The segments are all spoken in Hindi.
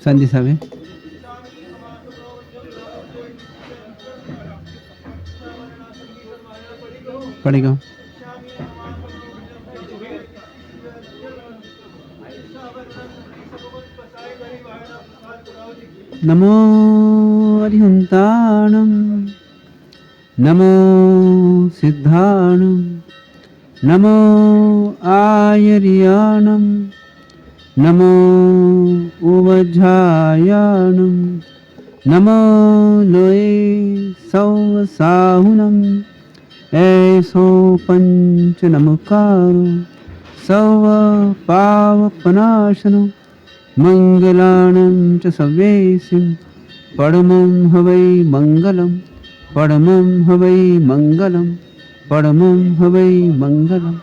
संधि सावे पढ़ेगा। नमो अरिहंताणं नमो सिद्धाणं नमो आयर्याणं नमो उवज्झायाणं नमो लोये सौसाहुनं ऐसो पंच नमकारो सव पावपनाशनो मंगलानं च सव्येसिं परमं हवै मंगलम परमं हवै मंगलम परमं हवै मंगलम।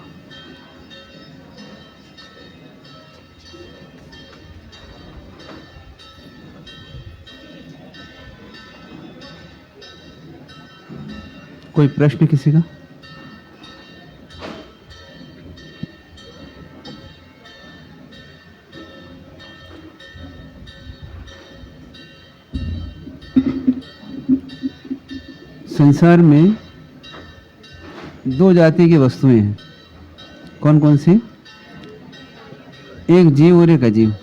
कोई प्रश्न किसी का? संसार में दो जाति की वस्तुएं हैं। कौन कौन सी? एक जीव और एक अजीव,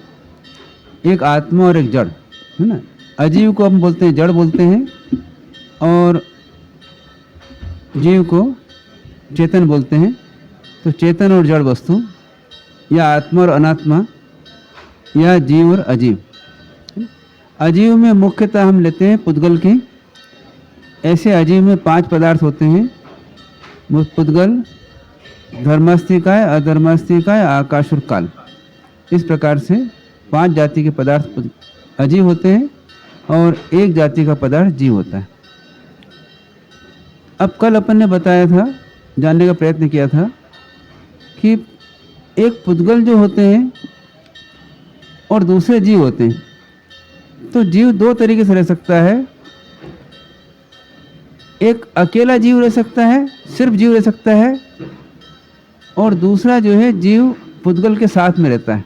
एक आत्मा और एक जड़, है ना। अजीव को हम बोलते हैं, जड़ बोलते हैं, और जीव को चेतन बोलते हैं। तो चेतन और जड़ वस्तु, या आत्मा और अनात्मा, या जीव और अजीव। अजीव में मुख्यतः हम लेते हैं पुद्गल की। ऐसे अजीव में 5 पदार्थ होते हैं। वो पुद्गल, धर्मास्तिकाय, अधर्मास्तिकाय, आकाश और काल। इस प्रकार से 5 जाति के पदार्थ अजीव होते हैं और एक जाति का पदार्थ जीव होता है। अब कल अपन ने बताया था, जानने का प्रयत्न किया था कि एक पुद्गल जो होते हैं और दूसरे जीव होते हैं। तो जीव 2 तरीके से रह सकता है। एक अकेला जीव रह सकता है, सिर्फ जीव रह सकता है, और दूसरा जो है जीव पुद्गल के साथ में रहता है,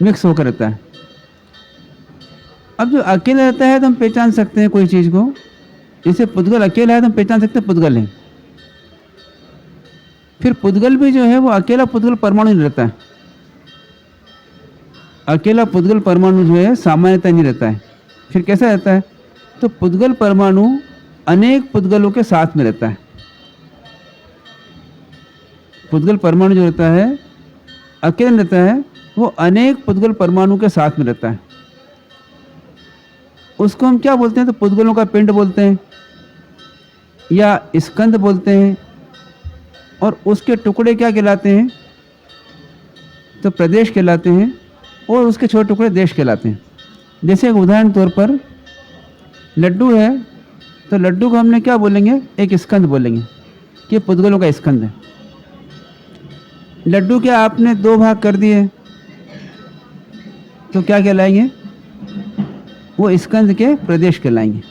मिक्स होकर रहता है। अब जो अकेला रहता है तो हम पहचान सकते हैं कोई चीज को। जैसे पुद्गल अकेला है तो हम पहचान सकते हैं पुद्गल है। फिर पुद्गल भी जो है वो अकेला पुद्गल परमाणु नहीं रहता है। अकेला पुद्गल परमाणु जो है सामान्यतः नहीं रहता है। फिर कैसा रहता है? तो पुद्गल परमाणु अनेक पुद्गलों के साथ में रहता है। पुद्गल परमाणु जो रहता है अकेला रहता है, वो अनेक पुद्गल परमाणु के साथ में रहता है। उसको हम क्या बोलते हैं? तो पुद्गलों का पिंड बोलते हैं, या स्कंद बोलते हैं। और उसके टुकड़े क्या कहलाते हैं? तो प्रदेश कहलाते हैं, और उसके छोटे टुकड़े देश कहलाते हैं। जैसे एक उदाहरण तौर पर लड्डू है, तो लड्डू को हमने क्या बोलेंगे? एक स्कंद बोलेंगे कि पुद्गलों का स्कंद है। लड्डू के आपने 2 भाग कर दिए तो क्या कहलाएंगे? वो स्कंद के प्रदेश कहलाएंगे।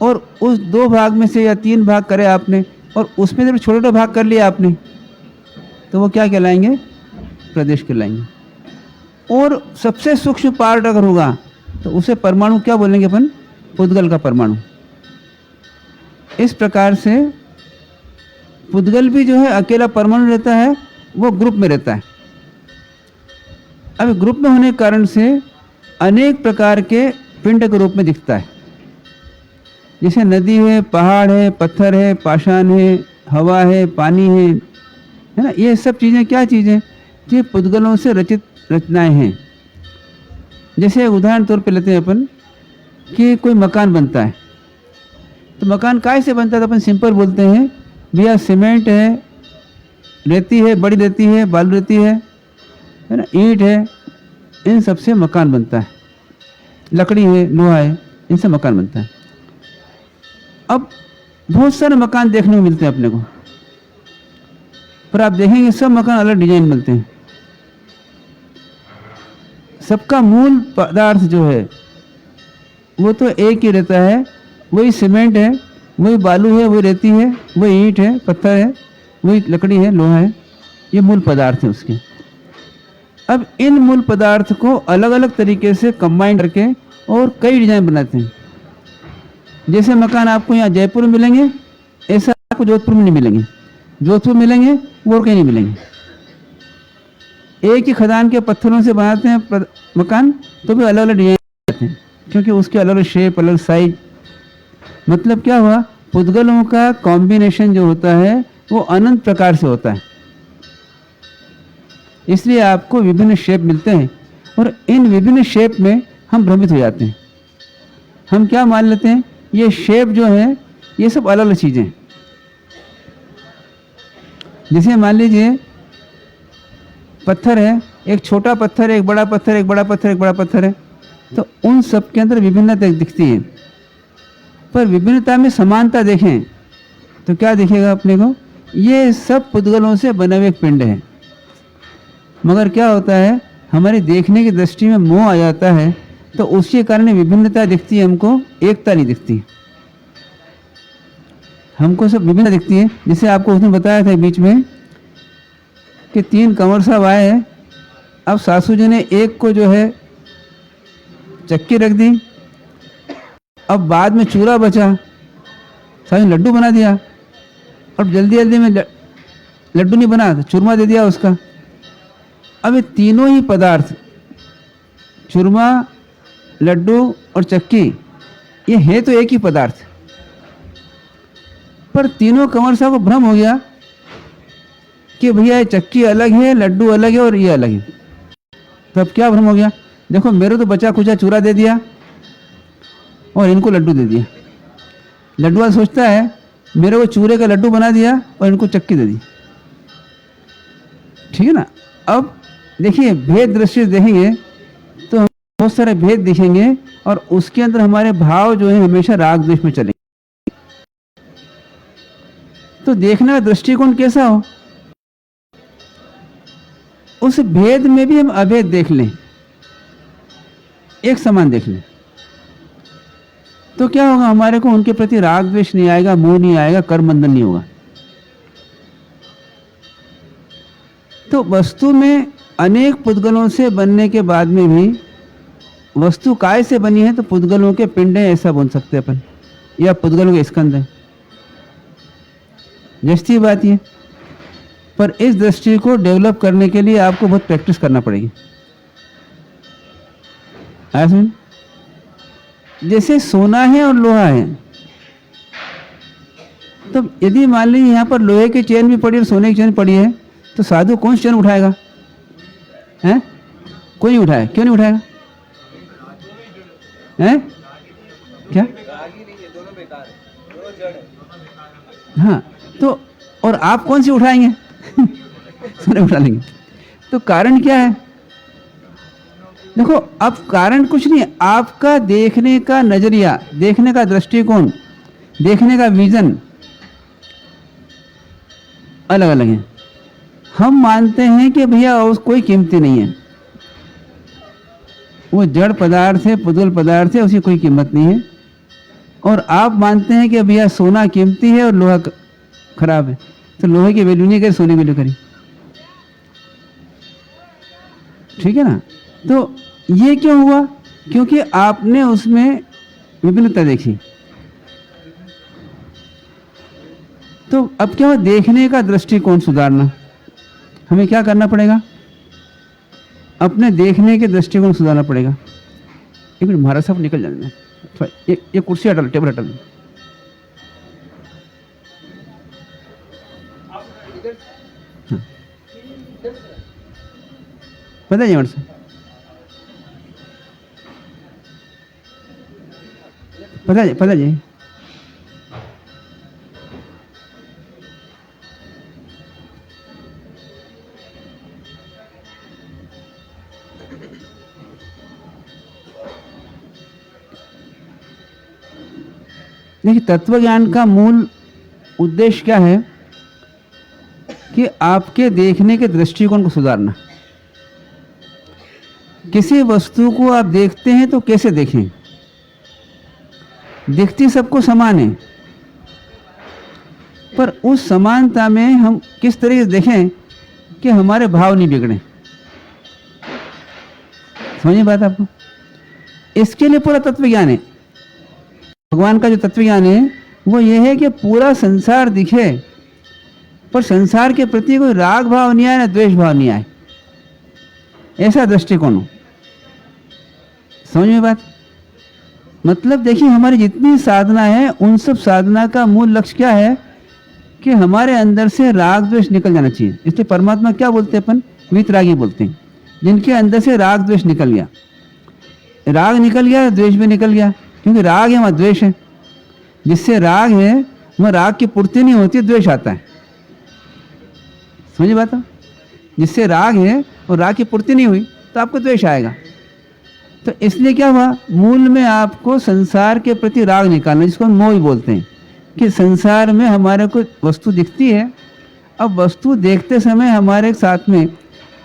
और उस 2 भाग में से या 3 भाग करे आपने, और उसमें जब छोटे भाग कर लिए आपने, तो वो क्या कहलाएंगे? प्रदेश कहलाएंगे। और सबसे सूक्ष्म पार्ट अगर होगा तो उसे परमाणु क्या बोलेंगे अपन? पुद्गल का परमाणु। इस प्रकार से पुद्गल भी जो है अकेला परमाणु रहता है, वो ग्रुप में रहता है। अब ग्रुप में होने के कारण से अनेक प्रकार के पिंड के रूप में दिखता है। जैसे नदी है, पहाड़ है, पत्थर है, पाषाण है, हवा है, पानी है ना। ये सब चीज़ें क्या चीज़ें? ये पुद्गलों से रचित रचनाएं हैं। जैसे उदाहरण तौर पे लेते हैं अपन कि कोई मकान बनता है, तो मकान काय से बनता है? तो अपन सिंपल बोलते हैं भैया सीमेंट है, रेती है, बड़ी रेती है, बालू रेती है ना, ईंट है, इन सब से मकान बनता है। लकड़ी है, लोहा है, इनसे मकान बनता है। अब बहुत सारे मकान देखने को मिलते हैं अपने को, पर आप देखेंगे सब मकान अलग डिजाइन मिलते हैं। सबका मूल पदार्थ जो है वो तो एक ही रहता है। वही सीमेंट है, वही बालू है, वही रेती है, वही ईंट है, पत्थर है, वही लकड़ी है, लोहा है। ये मूल पदार्थ हैं उसके। अब इन मूल पदार्थ को अलग अलग तरीके से कंबाइन करके और कई डिजाइन बनाते हैं। जैसे मकान आपको यहाँ जयपुर में मिलेंगे, ऐसा आपको जोधपुर में नहीं मिलेंगे। जोधपुर मिलेंगे वो कहीं नहीं मिलेंगे। एक ही खदान के पत्थरों से बनाते हैं मकान, तो भी अलग अलग डिजाइन बनाते हैं, क्योंकि उसके अलग अलग शेप, अलग साइज। मतलब क्या हुआ, पुद्गलों का कॉम्बिनेशन जो होता है वो अनंत प्रकार से होता है, इसलिए आपको विभिन्न शेप मिलते हैं। और इन विभिन्न शेप में हम भ्रमित हो जाते हैं। हम क्या मान लेते हैं, ये शेप जो है ये सब अलग अलग चीज़ें हैं। जैसे मान लीजिए पत्थर है, एक छोटा पत्थर है, एक बड़ा पत्थर, एक बड़ा पत्थर, एक बड़ा पत्थर है, तो उन सब के अंदर विभिन्नता दिखती है। पर विभिन्नता में समानता देखें तो क्या दिखेगा अपने को, ये सब पुद्गलों से बने हुए एक पिंड है। मगर क्या होता है, हमारी देखने की दृष्टि में मोह आ जाता है, तो उसी कारण विभिन्नता दिखती है, हमको एकता नहीं दिखती। हमको सब विभिन्न दिखती है। जैसे आपको उसने बताया था बीच में कि 3 कंवर साहब आए हैं, अब सासू जी ने एक को जो है चक्की रख दी, अब बाद में चूरा बचा, सासू लड्डू बना दिया, और जल्दी जल्दी में लड्डू नहीं बना तो चूरमा दे दिया उसका। अब ये तीनों ही पदार्थ, चूरमा, लड्डू और चक्की, ये है तो एक ही पदार्थ, पर तीनों कंवर साहब को भ्रम हो गया कि भैया ये चक्की अलग है, लड्डू अलग है और ये अलग है। तो अब क्या भ्रम हो गया, देखो मेरे तो बचा कुचा चूरा दे दिया और इनको लड्डू दे दिया। लड्डू वाला सोचता है मेरे को चूरे का लड्डू बना दिया और इनको चक्की दे दी। ठीक है ना। अब देखिए भेद दृष्टि देखेंगे तो हम बहुत सारे भेद दिखेंगे, और उसके अंदर हमारे भाव जो है हमेशा राग द्वेष में चलेंगे। तो देखने का दृष्टिकोण कैसा हो, उस भेद में भी हम अभेद देख लें, एक समान देख लें, तो क्या होगा, हमारे को उनके प्रति राग द्वेष नहीं आएगा, मोह नहीं आएगा, कर्म बंधन नहीं होगा। तो वस्तु में अनेक पुद्गलों से बनने के बाद में भी वस्तु काय से बनी है, तो पुद्गलों के पिंड है ऐसा बोल सकते हैं अपन, या पुद्गलों के स्कंद है, जैसी बात ये। पर इस दृष्टि को डेवलप करने के लिए आपको बहुत प्रैक्टिस करना पड़ेगी। सुन, जैसे सोना है और लोहा है, तो यदि मान लीजिए यहाँ पर लोहे की चेन भी पड़ी और सोने की चेन पड़ी है, तो साधु कौन सी चेन उठाएगा, हैं? कोई नहीं उठाएगा। क्यों नहीं उठाएगा, हैं? क्या? हाँ, तो और आप कौन सी उठाएंगे? सोने उठा लेंगे। तो कारण क्या है, देखो अब कारण कुछ नहीं है, आपका देखने का नजरिया, देखने का दृष्टिकोण, देखने का विजन अलग अलग है। हम मानते हैं कि भैया उस कोई कीमती नहीं है, वो जड़ पदार्थ है, पुद्गल पदार्थ है, उसकी कोई कीमत नहीं है। और आप मानते हैं कि भैया सोना कीमती है और लोहा खराब है, तो लोहे की वैल्यू नहीं करी, सोने की वैल्यू करी। ठीक है ना। तो ये क्यों हुआ, क्योंकि आपने उसमें विभिन्नता देखी। तो अब क्या हो, देखने का दृष्टिकोण सुधारना, हमें क्या करना पड़ेगा, अपने देखने के दृष्टिकोण सुधारना पड़ेगा। एक मिनट, महाराज साहब निकल जाने, ये कुर्सी हटा लो, टेबल हटा लो। हाँ। पता है से पता जी। देखिए तत्व ज्ञान का मूल उद्देश्य क्या है कि आपके देखने के दृष्टिकोण को सुधारना। किसी वस्तु को आप देखते हैं तो कैसे देखें, दिखती सबको समान है, पर उस समानता में हम किस तरीके से देखें कि हमारे भाव नहीं बिगड़े। समझिए बात आपको। इसके लिए पूरा तत्व ज्ञान है। भगवान का जो तत्व ज्ञान है वो ये है कि पूरा संसार दिखे पर संसार के प्रति कोई राग भाव नहीं आए ना द्वेष भाव नहीं आए, ऐसा दृष्टिकोण हो। समझ में बात। मतलब देखिए हमारी जितनी साधना है उन सब साधना का मूल लक्ष्य क्या है कि हमारे अंदर से राग द्वेष निकल जाना चाहिए। इसलिए परमात्मा क्या बोलते हैं अपन, वीतरागी बोलते हैं। जिनके अंदर से राग द्वेष निकल गया, राग निकल गया द्वेष भी निकल गया, क्योंकि राग है वहाँ द्वेष है। जिससे राग है वह राग की पूर्ति नहीं होती, द्वेष आता है। समझिए बात। जिससे राग है और राग की पूर्ति नहीं हुई तो आपको द्वेष आएगा। तो इसलिए क्या हुआ, मूल में आपको संसार के प्रति राग निकालना, जिसको हम मोह बोलते हैं, कि संसार में हमारे को वस्तु दिखती है। अब वस्तु देखते समय हमारे साथ में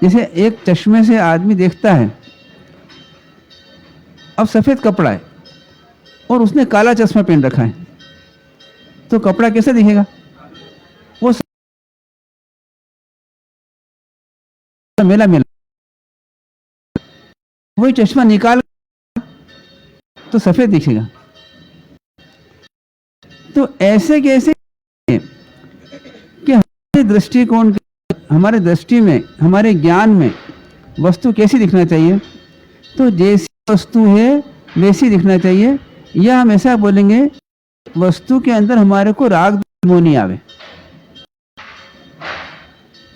जैसे एक चश्मे से आदमी देखता है, अब सफ़ेद कपड़ा है और उसने काला चश्मा पहन रखा है, तो कपड़ा कैसे दिखेगा, वो मेला मेला। वही चश्मा निकाल तो सफ़ेद दिखेगा। तो ऐसे कैसे कि हमारे दृष्टिकोण, हमारे दृष्टि में, हमारे ज्ञान में वस्तु कैसी दिखना चाहिए, तो जैसी वस्तु है वैसी दिखना चाहिए। या हम ऐसा बोलेंगे वस्तु के अंदर हमारे को राग मोह नहीं आवे।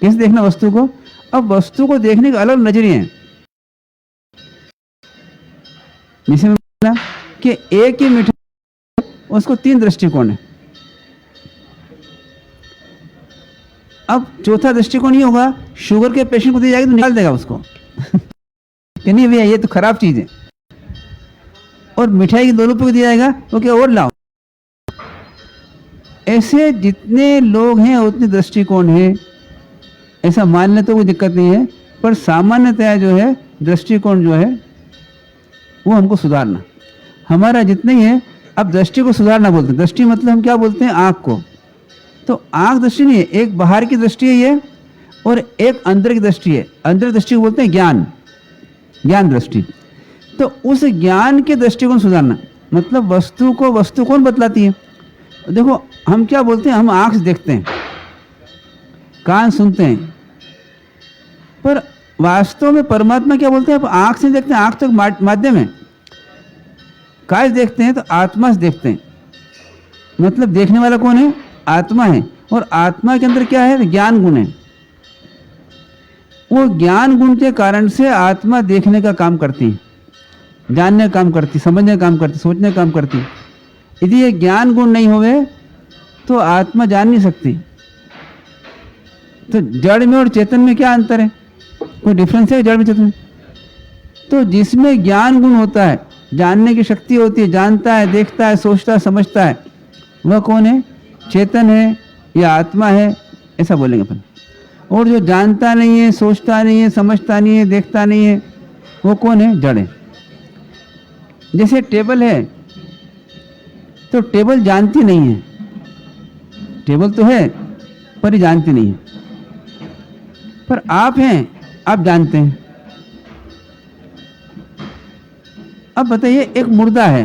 कैसे देखना वस्तु को, अब वस्तु को देखने के अलग नजरिए हैं। जैसे मैं बोला कि एक ही मिठाई उसको 3 दृष्टिकोण है। अब चौथा दृष्टिकोण ये होगा, शुगर के पेशेंट को दी जाएगी तो निकाल देगा उसको कि नहीं भैया ये तो खराब चीज है। और मिठाई की 2 रुपये को दिया जाएगा तो क्या और लाओ। ऐसे जितने लोग हैं उतने दृष्टिकोण है, ऐसा मानने तो कोई दिक्कत नहीं है, पर सामान्यतया जो है दृष्टिकोण जो है वो हमको सुधारना। हमारा जितना ही है, अब दृष्टि को सुधारना बोलते हैं। दृष्टि मतलब हम क्या बोलते हैं, आँख को। तो आँख दृष्टि नहीं है, एक बाहर की दृष्टि है ये और एक अंदर की दृष्टि है। अंदर दृष्टि को बोलते हैं ज्ञान, ज्ञान दृष्टि। तो उस ज्ञान के दृष्टिकोण सुधारना मतलब वस्तु को वस्तु कौन बतलाती है। देखो हम क्या बोलते हैं, हम आँख से देखते हैं, कान सुनते हैं, पर वास्तव में परमात्मा क्या बोलते हैं, आप आँख से देखते हैं, आँख तो माध्यम है। काय से देखते हैं तो आत्मा से देखते हैं। मतलब देखने वाला कौन है, आत्मा है। और आत्मा के अंदर क्या है, ज्ञान गुण है। वो ज्ञान गुण के कारण से आत्मा देखने का काम करती है, जानने का काम करती, समझने का काम करती, सोचने का काम करती। यदि ये ज्ञान गुण नहीं होवे तो आत्मा जान नहीं सकती। तो जड़ में और चेतन में क्या अंतर है, कोई डिफरेंस है जड़ में चेतन में। तो जिसमें ज्ञान गुण होता है, जानने की शक्ति होती है, जानता है, देखता है, सोचता है, समझता है, वह कौन है, चेतन है या आत्मा है, ऐसा बोलेंगे अपन। और जो जानता नहीं है, सोचता नहीं है, समझता नहीं है, देखता नहीं है, वो कौन है, जड़ है। जैसे टेबल है तो टेबल जानती नहीं है, टेबल तो है पर ये जानती नहीं है। पर आप हैं, आप जानते हैं। अब बताइए एक मुर्दा है,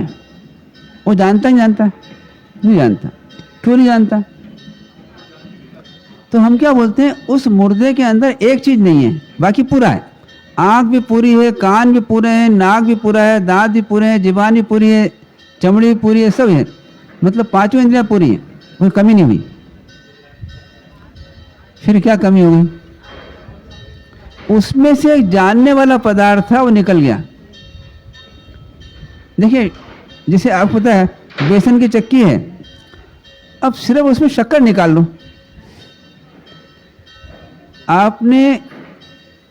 वो जानता नहीं जानता, नहीं जानता। क्यों नहीं जानता, तो हम क्या बोलते हैं, उस मुर्दे के अंदर एक चीज नहीं है, बाकी पूरा है। आँख भी पूरी है, कान भी पूरे हैं, नाक भी पूरा है, दांत भी पूरे हैं, जीवान भी पूरी है, चमड़ी भी पूरी है, सब है। मतलब 5 इंद्रियां पूरी हैं, कोई कमी नहीं हुई। फिर क्या कमी हो गई, उसमें से एक जानने वाला पदार्थ था वो निकल गया। देखिए जैसे आपको पता है बेसन की चक्की है, अब सिर्फ उसमें शक्कर निकाल लो। आपने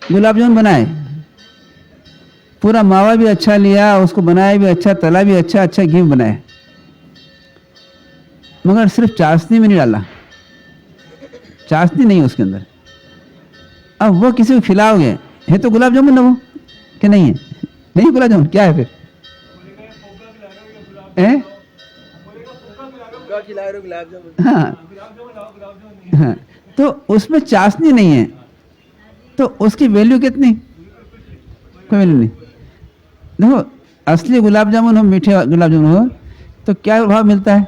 गुलाब जामुन बनाए, पूरा मावा भी अच्छा लिया, उसको बनाया भी अच्छा, तला भी अच्छा, अच्छा घी बनाया, मगर सिर्फ चाशनी में नहीं डाला, चाशनी नहीं उसके अंदर। अब वो किसी को खिलाओगे, है तो गुलाब जामुन ना वो, कि नहीं है, नहीं गुलाब जामुन, क्या है फिर, हाँ हाँ, तो उसमें चाशनी नहीं है। तो उसकी वैल्यू कितनी? कोई वैल्यू नहीं। देखो असली गुलाब जामुन हो, मीठे गुलाब जामुन हो, तो क्या भाव मिलता है?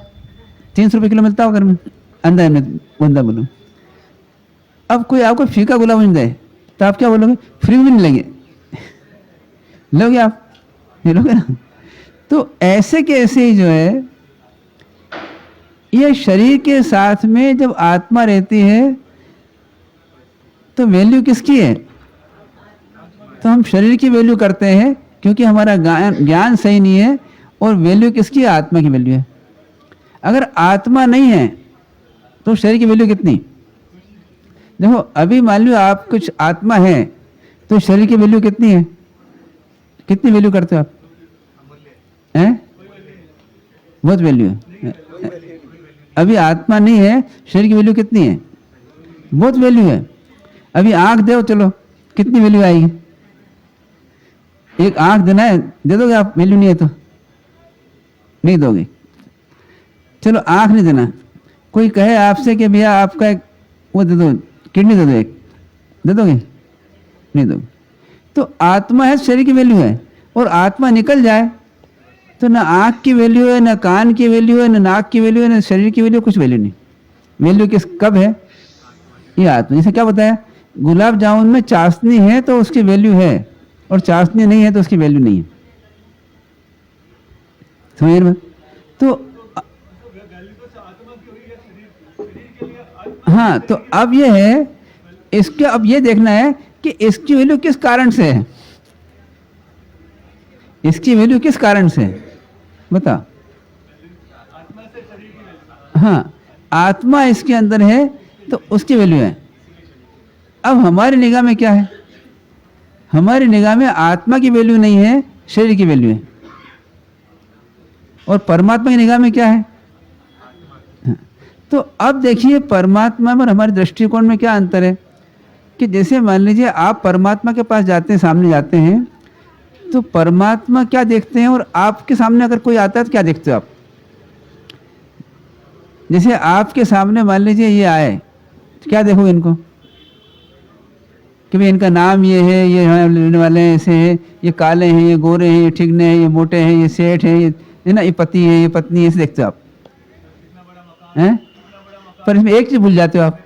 300 रुपये किलो मिलता हो घर में, अंदर में बंदा बोलो। अब कोई आपको फीका गुलाब जामुन दे तो आप क्या बोलोगे? फ्री में नहीं लेंगे, लोगे आप? नहीं लोगे ना। तो ऐसे के ऐसे ही जो है, ये शरीर के साथ में जब आत्मा रहती है तो वैल्यू किसकी है? तो हम शरीर की वैल्यू करते हैं क्योंकि हमारा ज्ञान सही नहीं है, और वैल्यू किसकी है? आत्मा की वैल्यू है। अगर आत्मा नहीं है तो शरीर की वैल्यू कितनी? देखो अभी मान लो आप कुछ आत्मा है तो शरीर की वैल्यू कितनी है? कितनी वैल्यू करते हो आप? हैं? बहुत वैल्यू है। अभी आत्मा नहीं है, शरीर की वैल्यू कितनी है? बहुत वैल्यू है। अभी आंख दो, चलो कितनी वैल्यू आएगी? एक आंख देना है, दे दोगे आप? वैल्यू नहीं है तो नहीं दोगे। चलो आंख नहीं देना, कोई कहे आपसे कि भैया आपका एक वो दे दो, किडनी दे दो, एक दे दोगे? नहीं दोगे। तो आत्मा है, शरीर की वैल्यू है, और आत्मा निकल जाए तो ना आंख की वैल्यू है, ना कान की वैल्यू है, ना नाक की वैल्यू है, ना शरीर की वैल्यू, कुछ वैल्यू नहीं। वैल्यू किस कब है? ये आत्मा। जैसे क्या बताया, गुलाब जामुन में चाशनी है तो उसकी वैल्यू है, और चाशनी नहीं है तो उसकी वैल्यू नहीं है। समझ में? तो हाँ, तो अब ये है, इसके अब ये देखना है कि इसकी वैल्यू किस कारण से है। इसकी वैल्यू किस कारण से है बता। हाँ, आत्मा इसके अंदर है तो उसकी वैल्यू है। अब हमारी निगाह में क्या है? हमारी निगाह में आत्मा की वैल्यू नहीं है, शरीर की वैल्यू है। और परमात्मा की निगाह में क्या है? तो अब देखिए परमात्मा और हमारे दृष्टिकोण में क्या अंतर है कि जैसे मान लीजिए आप परमात्मा के पास जाते हैं, सामने जाते हैं, तो परमात्मा क्या देखते हैं, और आपके सामने अगर कोई आता है तो क्या देखते हो आप? जैसे आपके सामने मान लीजिए ये आए, तो क्या देखोगे इनको कि भाई इनका नाम ये है, ये रहने वाले हैं, ऐसे हैं, ये काले हैं, ये गोरे हैं, ये ठिगने हैं, ये मोटे हैं, ये सेठ हैं, ये है ना, ये पति है, ये पत्नी है, ऐसे देखते हो आप हैं। पर इसमें एक चीज भूल जाते हो आप।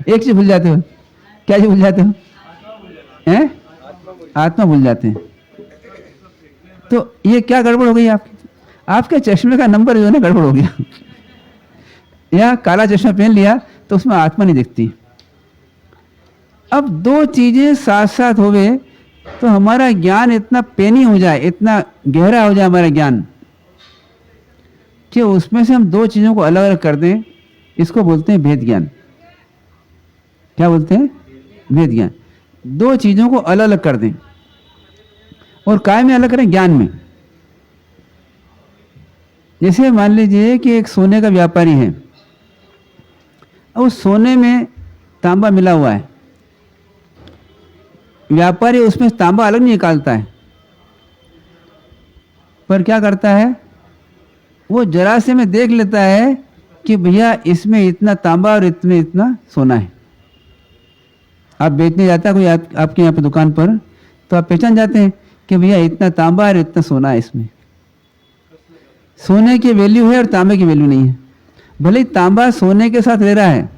एक चीज भूल जाते हो। क्या चीज भूल जाते हो? हैं? आत्मा भूल जाते हैं। तो ये क्या गड़बड़ हो गई आपकी? आपके चश्मे का नंबर जो है ना गड़बड़ हो गया। या काला चश्मा पहन लिया तो उसमें आत्मा नहीं दिखती। अब दो चीजें साथ साथ हो गए तो हमारा ज्ञान इतना पेनी हो जाए, इतना गहरा हो जाए हमारा ज्ञान, कि उसमें से हम दो चीजों को अलग अलग कर दें। इसको बोलते हैं भेद ज्ञान। क्या बोलते हैं? भेद ज्ञान। दो चीजों को अलग अलग कर दें, और काय में अलग करें? ज्ञान में। जैसे मान लीजिए कि एक सोने का व्यापारी है, और उस सोने में तांबा मिला हुआ है। व्यापारी उसमें तांबा अलग नहीं निकालता है, पर क्या करता है, वो जरा से में देख लेता है कि भैया इसमें इतना तांबा और इतने इतना सोना है। आप बेचने जाता है कोई आपके यहाँ पे दुकान पर, तो आप पहचान जाते हैं कि भैया इतना तांबा और इतना सोना है इसमें। सोने की वैल्यू है और तांबे की वैल्यू नहीं है। भले ही तांबा सोने के साथ रह रहा है,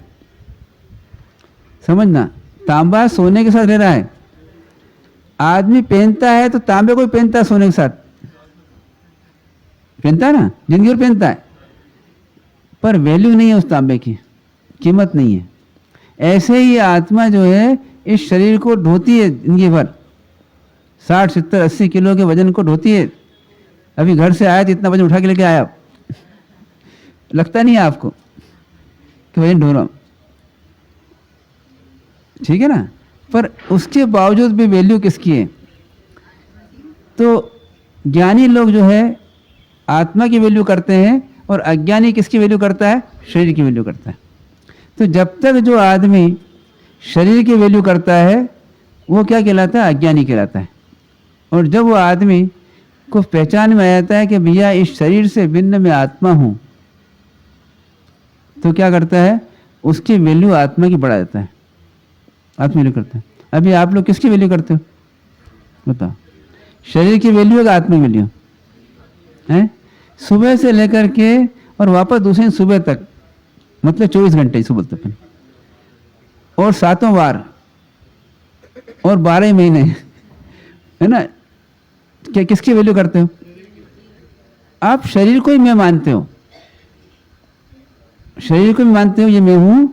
समझना, तांबा सोने के साथ रह रहा है। आदमी पहनता है तो तांबे को पहनता है, सोने के साथ पहनता है ना, जिंदगी भर पहनता है, पर वैल्यू नहीं है उस तांबे की, कीमत नहीं है। ऐसे ही आत्मा जो है इस शरीर को ढोती है जिंदगी भर, 60, 70, 80 किलो के वजन को ढोती है। अभी घर से आया तो इतना वजन उठा के लेके आया, लगता नहीं है आपको कि वजन ढो रहा हूं, ठीक है ना, पर उसके बावजूद भी वैल्यू किसकी है? तो ज्ञानी लोग जो है आत्मा की वैल्यू करते हैं, और अज्ञानी किसकी वैल्यू करता है? शरीर की वैल्यू करता है। तो जब तक जो आदमी शरीर की वैल्यू करता है वो क्या कहलाता है? अज्ञानी कहलाता है। और जब वो आदमी को पहचान में आ जाता है कि भैया इस शरीर से भिन्न मैं आत्मा हूं, तो क्या करता है? उसकी वैल्यू आत्मा की बढ़ा देता है, आत्मा वैल्यू करता है। अभी आप लोग किसकी वैल्यू करते हो बताओ? शरीर की वैल्यू है, आत्मा की वैल्यू है? सुबह से लेकर के और वापस दूसरे दिन सुबह तक, मतलब 24 घंटे सुबह तक, और 7 बार और 12 महीने, है ना? क्या किसकी वैल्यू करते हो? आप शरीर को ही मैं मानते हो, शरीर को भी मानते हो ये मैं हूं,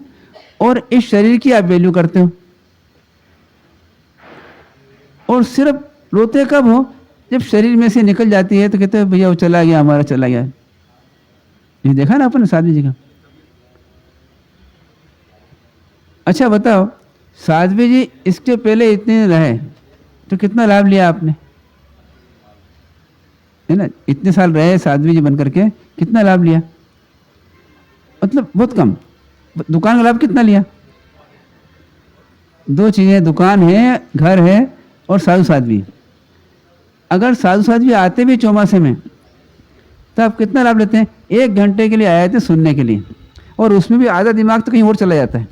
और इस शरीर की आप वैल्यू करते हो। और सिर्फ रोते कब हो? जब शरीर में से निकल जाती है तो कहते हैं भैया वो चला गया, हमारा चला गया। ये देखा ना अपन साध्वी जी का। अच्छा बताओ, साध्वी जी इसके पहले इतने रहे तो कितना लाभ लिया आपने, है ना? इतने साल रहे साध्वी जी बनकर के, कितना लाभ लिया? मतलब बहुत कम। दुकान का लाभ कितना लिया? 2 चीजें, दुकान है, घर है, और साधु साध्वी। अगर साधु साध्वी आते भी चौमासे में तो आप कितना लाभ लेते हैं? 1 घंटे के लिए आए थे सुनने के लिए, और उसमें भी आधा दिमाग तो कहीं और चला जाता है,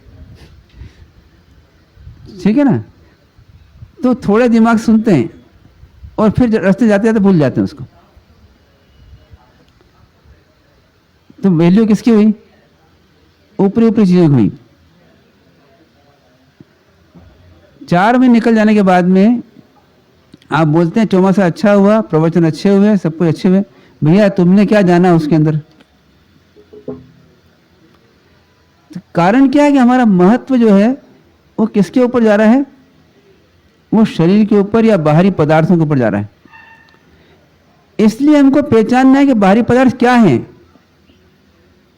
ठीक है ना? तो थोड़े दिमाग सुनते हैं और फिर रास्ते जाते जाते भूल जाते हैं उसको। तो वैल्यू किसकी हुई? ऊपरी ऊपरी चीजों की हुई। 4 में निकल जाने के बाद में आप बोलते हैं चौमासा अच्छा हुआ, प्रवचन अच्छे हुए, सब कुछ अच्छे हुए। भैया तुमने क्या जाना उसके अंदर? तो कारण क्या है कि हमारा महत्व जो है वो किसके ऊपर जा रहा है? वो शरीर के ऊपर या बाहरी पदार्थों के ऊपर जा रहा है। इसलिए हमको पहचानना है कि बाहरी पदार्थ क्या हैं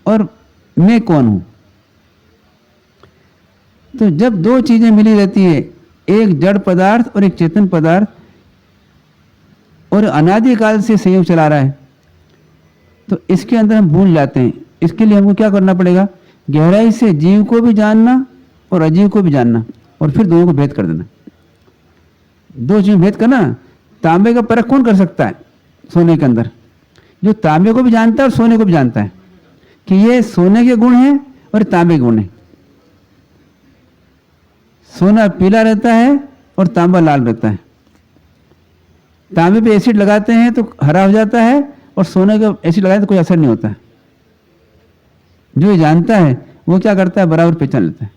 और मैं कौन हूं। तो जब 2 चीजें मिली रहती है, एक जड़ पदार्थ और एक चेतन पदार्थ, और अनादिकाल से संयोग चला रहा है, तो इसके अंदर हम भूल जाते हैं। इसके लिए हमको क्या करना पड़ेगा? गहराई से जीव को भी जानना और अजीव को भी जानना, और फिर दोनों को भेद कर देना। 2 चीज भेद करना। तांबे का परख कौन कर सकता है? सोने के अंदर। जो तांबे को भी जानता है और सोने को भी जानता है कि ये सोने के गुण हैं और तांबे के गुण हैं। सोना पीला रहता है और तांबा लाल रहता है। तांबे पे एसिड लगाते हैं तो हरा हो जाता है, और सोने का एसिड लगाए तो कोई असर नहीं होता है। जो ये जानता है वो क्या करता है? बराबर पहचान लेता है।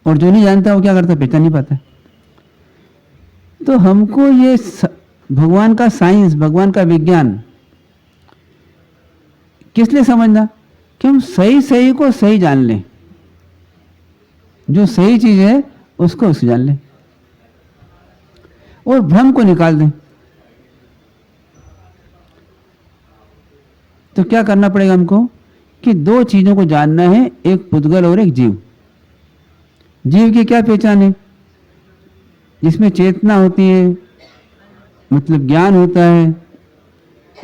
और जो नहीं जानता वो क्या करता है? पहचान नहीं पाता है। तो हमको ये भगवान का साइंस, भगवान का विज्ञान किस लिए समझना? कि हम सही सही को सही जान लें, जो सही चीज है उसको उससे जान लें, और भ्रम को निकाल दें। तो क्या करना पड़ेगा हमको? कि 2 चीजों को जानना है, एक पुद्गल और एक जीव। जीव की क्या पहचान है? जिसमें चेतना होती है, मतलब ज्ञान होता है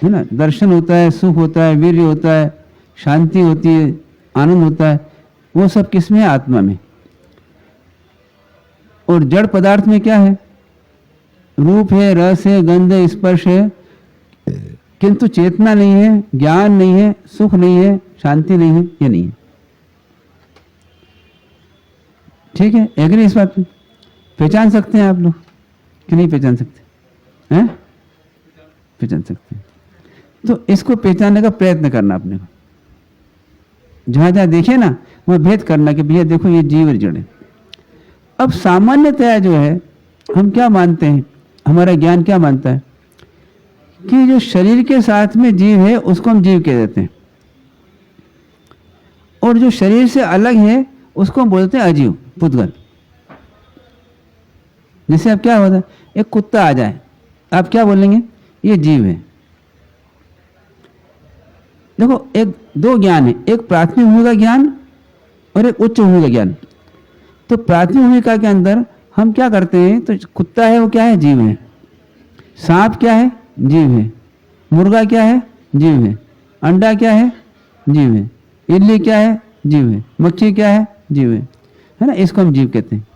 ना? दर्शन होता है, सुख होता है, वीर्य होता है, शांति होती है, आनंद होता है। वो सब किसमें है? आत्मा में। और जड़ पदार्थ में क्या है? रूप है, रस है, गंध है, स्पर्श है, किंतु चेतना नहीं है, ज्ञान नहीं है, सुख नहीं है, शांति नहीं है, ये नहीं है। ठीक है, एग्री इस बात पे? पहचान सकते हैं आप लोग कि नहीं पहचान सकते हैं? पहचान सकते हैं। तो इसको पहचानने का प्रयत्न करना अपने को। जहां जहां देखे ना वह भेद करना कि भैया देखो ये जीव और जड़ है। अब सामान्यतया जो है हम क्या मानते हैं, हमारा ज्ञान क्या मानता है कि जो शरीर के साथ में जीव है उसको हम जीव कह देते हैं, और जो शरीर से अलग है उसको हम बोलते हैं अजीव, पुद्गल। जैसे अब क्या होता है, एक कुत्ता आ जाए, आप क्या बोलेंगे? ये जीव है। देखो, एक 2 ज्ञान है, एक प्राथमिक भूमिका ज्ञान और एक उच्च भूमिका ज्ञान। तो प्राथमिक भूमिका के अंदर हम क्या करते हैं? तो कुत्ता है वो क्या है? जीव है। सांप क्या है? जीव है। मुर्गा क्या है? जीव है। अंडा क्या है? जीव है। इडली क्या है? जीव है। मक्खी क्या है? जीव है ना? इसको हम जीव कहते हैं।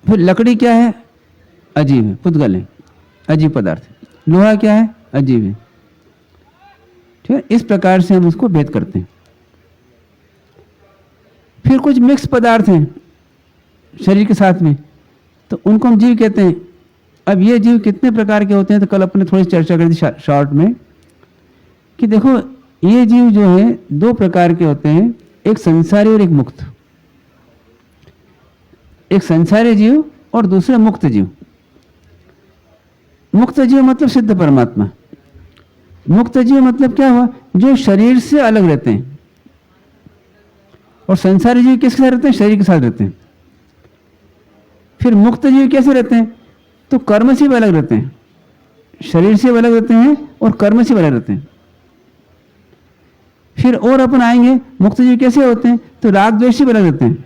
फिर लकड़ी क्या है? अजीव है, पुद्गल है, अजीव पदार्थ है। लोहा क्या है? अजीव है। ठीक है, इस प्रकार से हम उसको भेद करते हैं। फिर कुछ मिक्स पदार्थ हैं शरीर के साथ में, तो उनको हम जीव कहते हैं। अब ये जीव कितने प्रकार के होते हैं, तो कल अपने थोड़ी चर्चा कर दी शॉर्ट में कि देखो ये जीव जो है दो प्रकार के होते हैं, एक संसारी और एक मुक्त। एक संसारी जीव और दूसरा मुक्त जीव। मुक्त जीव मतलब सिद्ध परमात्मा। मुक्त जीव मतलब क्या हुआ, जो शरीर से अलग रहते हैं। और संसारी जीव किसके साथ रहते हैं, शरीर के साथ रहते हैं। फिर मुक्त जीव कैसे रहते हैं, तो कर्म से भी अलग रहते हैं, शरीर से भी अलग रहते हैं और कर्म से भी अलग रहते हैं। फिर और अपन आएंगे, मुक्त जीव कैसे होते हैं, तो राग द्वेष से भी अलग रहते हैं।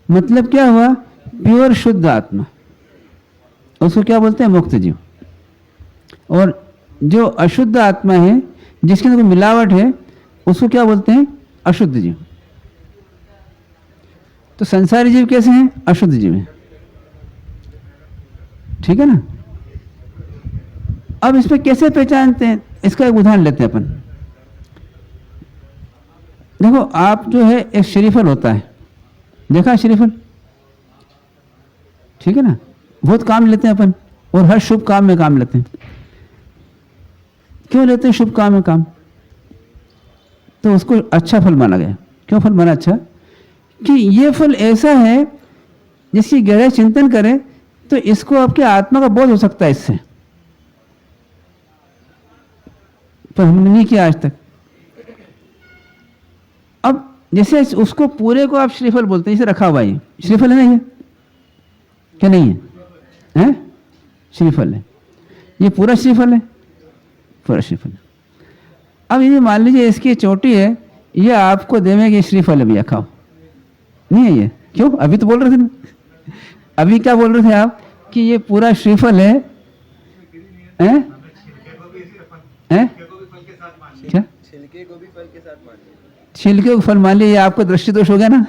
मतलब क्या हुआ, प्योर शुद्ध आत्मा, उसको क्या बोलते हैं, मुक्त जीव। और जो अशुद्ध आत्मा है, जिसके अंदर कोई मिलावट है, उसको क्या बोलते हैं, अशुद्ध जीव। तो संसारी जीव कैसे हैं, अशुद्ध जीव है, ठीक है ना। अब इस पे कैसे पहचानते हैं, इसका एक उदाहरण लेते हैं अपन। देखो आप जो है, एक श्रीफल होता है, देखा श्रीफल, ठीक है ना, बहुत काम लेते हैं अपन, और हर शुभ काम में काम लेते हैं। क्यों लेते हैं शुभ काम में काम, तो उसको अच्छा फल माना गया। क्यों फल माना अच्छा, कि ये फल ऐसा है जिसकी गहरा चिंतन करें तो इसको आपके आत्मा का बोध हो सकता है इससे, पर हमने नहीं किया आज तक। अब जैसे उसको पूरे को आप श्रीफल बोलते हैं, इसे रखा हुआ है, श्रीफल है ना, ये क्या नहीं है, हैं? श्रीफल है, ये पूरा श्रीफल है, पूरा श्रीफल है। अब ये मान लीजिए इसकी चोटी है, ये आपको देवेंगे श्रीफल है, भैया खाओ, नहीं है ये, क्यों, अभी तो बोल रहे थे ना, अभी क्या बोल रहे थे आप कि ये पूरा श्रीफल है, हैं? हैं? क्या छिलके को भी फल के साथ मान लिया, छिलके को फल मान लिया, ये आपको दृष्टि दोष हो गया ना।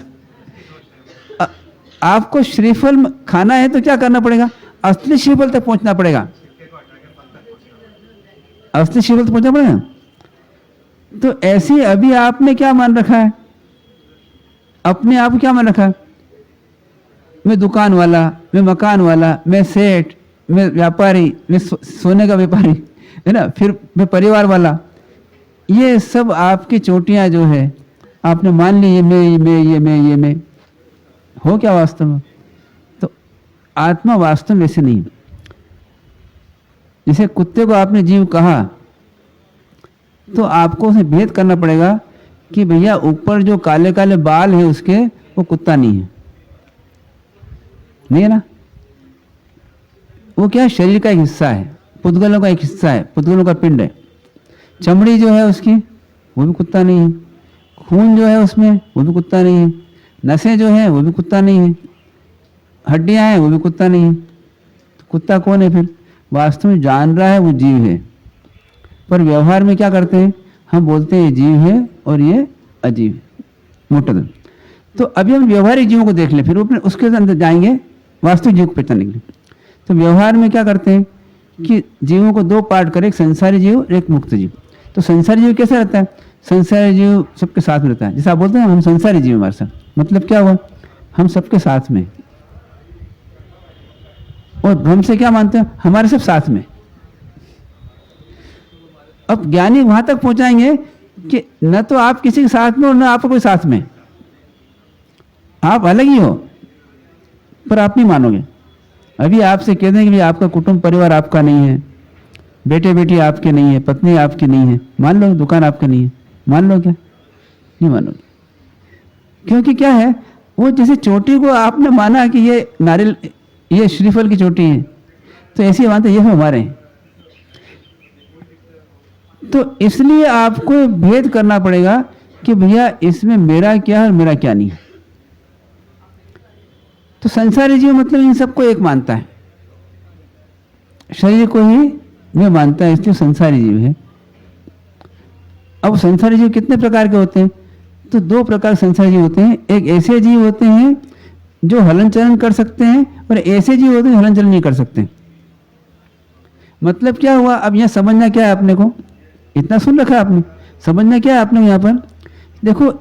आपको श्रीफल खाना है तो क्या करना पड़ेगा, असली श्रीफल तक पहुंचना पड़ेगा, असली श्रीफल तक पहुंचना पड़ेगा। तो ऐसे अभी आपने क्या मान रखा है, अपने आप क्या मान रखा है, मैं दुकान वाला, मैं मकान वाला, मैं सेठ, मैं व्यापारी, मैं सोने का व्यापारी, है ना, फिर मैं परिवार वाला। ये सब आपकी चोटियां जो है आपने मान ली, ये मैं, ये मैं, ये मैं, ये मैं, हो क्या वास्तव में, तो आत्मा वास्तव में ऐसे नहीं। जैसे कुत्ते को आपने जीव कहा, तो आपको उसे भेद करना पड़ेगा कि भैया ऊपर जो काले काले बाल है उसके, वो कुत्ता नहीं है, नहीं है ना, वो क्या है, शरीर का एक हिस्सा है, पुद्गलों का एक हिस्सा है, पुद्गलों का पिंड है। चमड़ी जो है उसकी, वो भी कुत्ता नहीं है। खून जो है उसमें, वो भी कुत्ता नहीं है। नसें जो है वो भी कुत्ता नहीं है। हड्डियां हैं, वो भी कुत्ता नहीं है। तो कुत्ता कौन है फिर, वास्तव में जान रहा है वो जीव है, पर व्यवहार में क्या करते हैं, हम बोलते हैं ये जीव है और ये अजीव है, मोटा दल। तो अभी हम व्यवहारिक जीवों को देख लें, फिर वो उसके अंदर जाएंगे वास्तविक जीव को पहचानने के लिए। तो व्यवहार में क्या करते हैं कि जीवों को दो पार्ट करें, एक संसारी जीव और एक मुक्त जीव। तो संसारी जीव कैसा रहता है, संसारी जीव सबके साथ में रहता है। जैसे आप बोलते हैं हम संसारी जीव, हमारे साथ, मतलब क्या हुआ, हम सबके साथ में। और भ्रम से क्या मानते हैं, हमारे सब साथ में। अब ज्ञानी वहां तक पहुंचाएंगे कि न तो आप किसी के साथ में और न आप कोई साथ में, आप अलग ही हो, पर आप नहीं मानोगे। अभी आपसे कह दें कि आपका कुटुंब परिवार आपका नहीं है, बेटे बेटी आपके नहीं है, पत्नी आपकी नहीं है, मान लो दुकान आपकी नहीं है, मान लो क्या, नहीं मानोगे। क्योंकि क्या है, वो जैसे चोटी को आपने माना कि ये नारियल, ये श्रीफल की चोटी है, तो ऐसे ही मानते ये हमारे हैं। तो इसलिए आपको भेद करना पड़ेगा कि भैया इसमें मेरा क्या है और मेरा क्या नहीं है। तो संसारी जीव मतलब इन सबको एक मानता है, शरीर को ही मैं मानता है, इसलिए संसारी जीव है। अब संसारी जीव कितने प्रकार के होते हैं, तो दो प्रकार संसारी जीव होते हैं। एक ऐसे जीव होते हैं जो हलन चलन कर सकते हैं, और ऐसे जीव होते हैं हलन चलन नहीं कर सकते। मतलब क्या हुआ, अब यहाँ समझना क्या है अपने को, इतना सुन रखा है आपने, समझना क्या है आपने यहाँ पर। देखो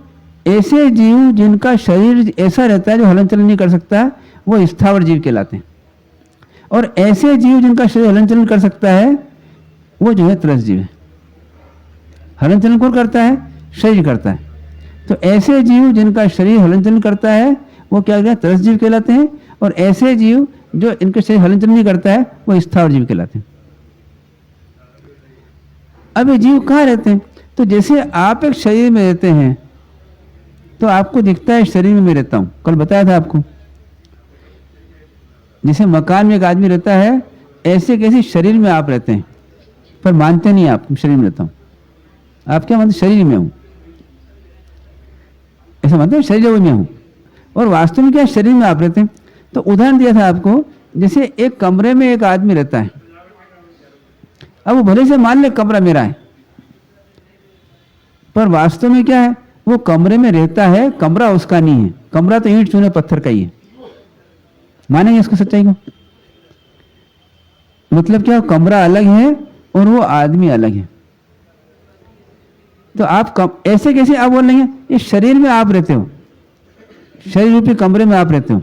ऐसे जीव जिनका शरीर ऐसा रहता है जो हलन चलन नहीं कर सकता, वो स्थावर जीव कहलाते हैं। और ऐसे जीव जिनका शरीर हलन चलन कर सकता है, वो जो है त्रस जीव है। हलन चलन कौन करता है? शरीर करता है। तो ऐसे जीव जिनका शरीर हलन चलन करता है वो क्या कहते हैं? त्रस जीव कहलाते हैं। और ऐसे जीव जो इनके शरीर हलन चलन नहीं करता है वो स्थावर जीव कहलाते हैं। अब ये जीव कहाँ रहते हैं? तो जैसे आप एक शरीर में रहते हैं तो आपको दिखता है शरीर में मैं रहता हूं, कल बताया था आपको। जैसे मकान में एक आदमी रहता है, ऐसे कैसे शरीर में आप रहते हैं, पर मानते नहीं आप शरीर में रहता हूं। आप क्या मानते? शरीर में हूं, ऐसा मानते हैं शरीर में हूं, और वास्तव में क्या शरीर में आप रहते हैं। तो उदाहरण दिया था आपको, जैसे एक कमरे में एक आदमी रहता है, अब वो भले से मान ले कमरा मेरा है, पर वास्तव में क्या है? वो कमरे में रहता है, कमरा उसका नहीं है। कमरा तो ईंट चूने पत्थर का ही है। मानेंगे इसको, सच्चाई को? मतलब क्या? कमरा अलग है और वो आदमी अलग है। तो आप ऐसे कैसे आप बोल लेंगे? इस शरीर में आप रहते हो, शरीर रूपी कमरे में आप रहते हो।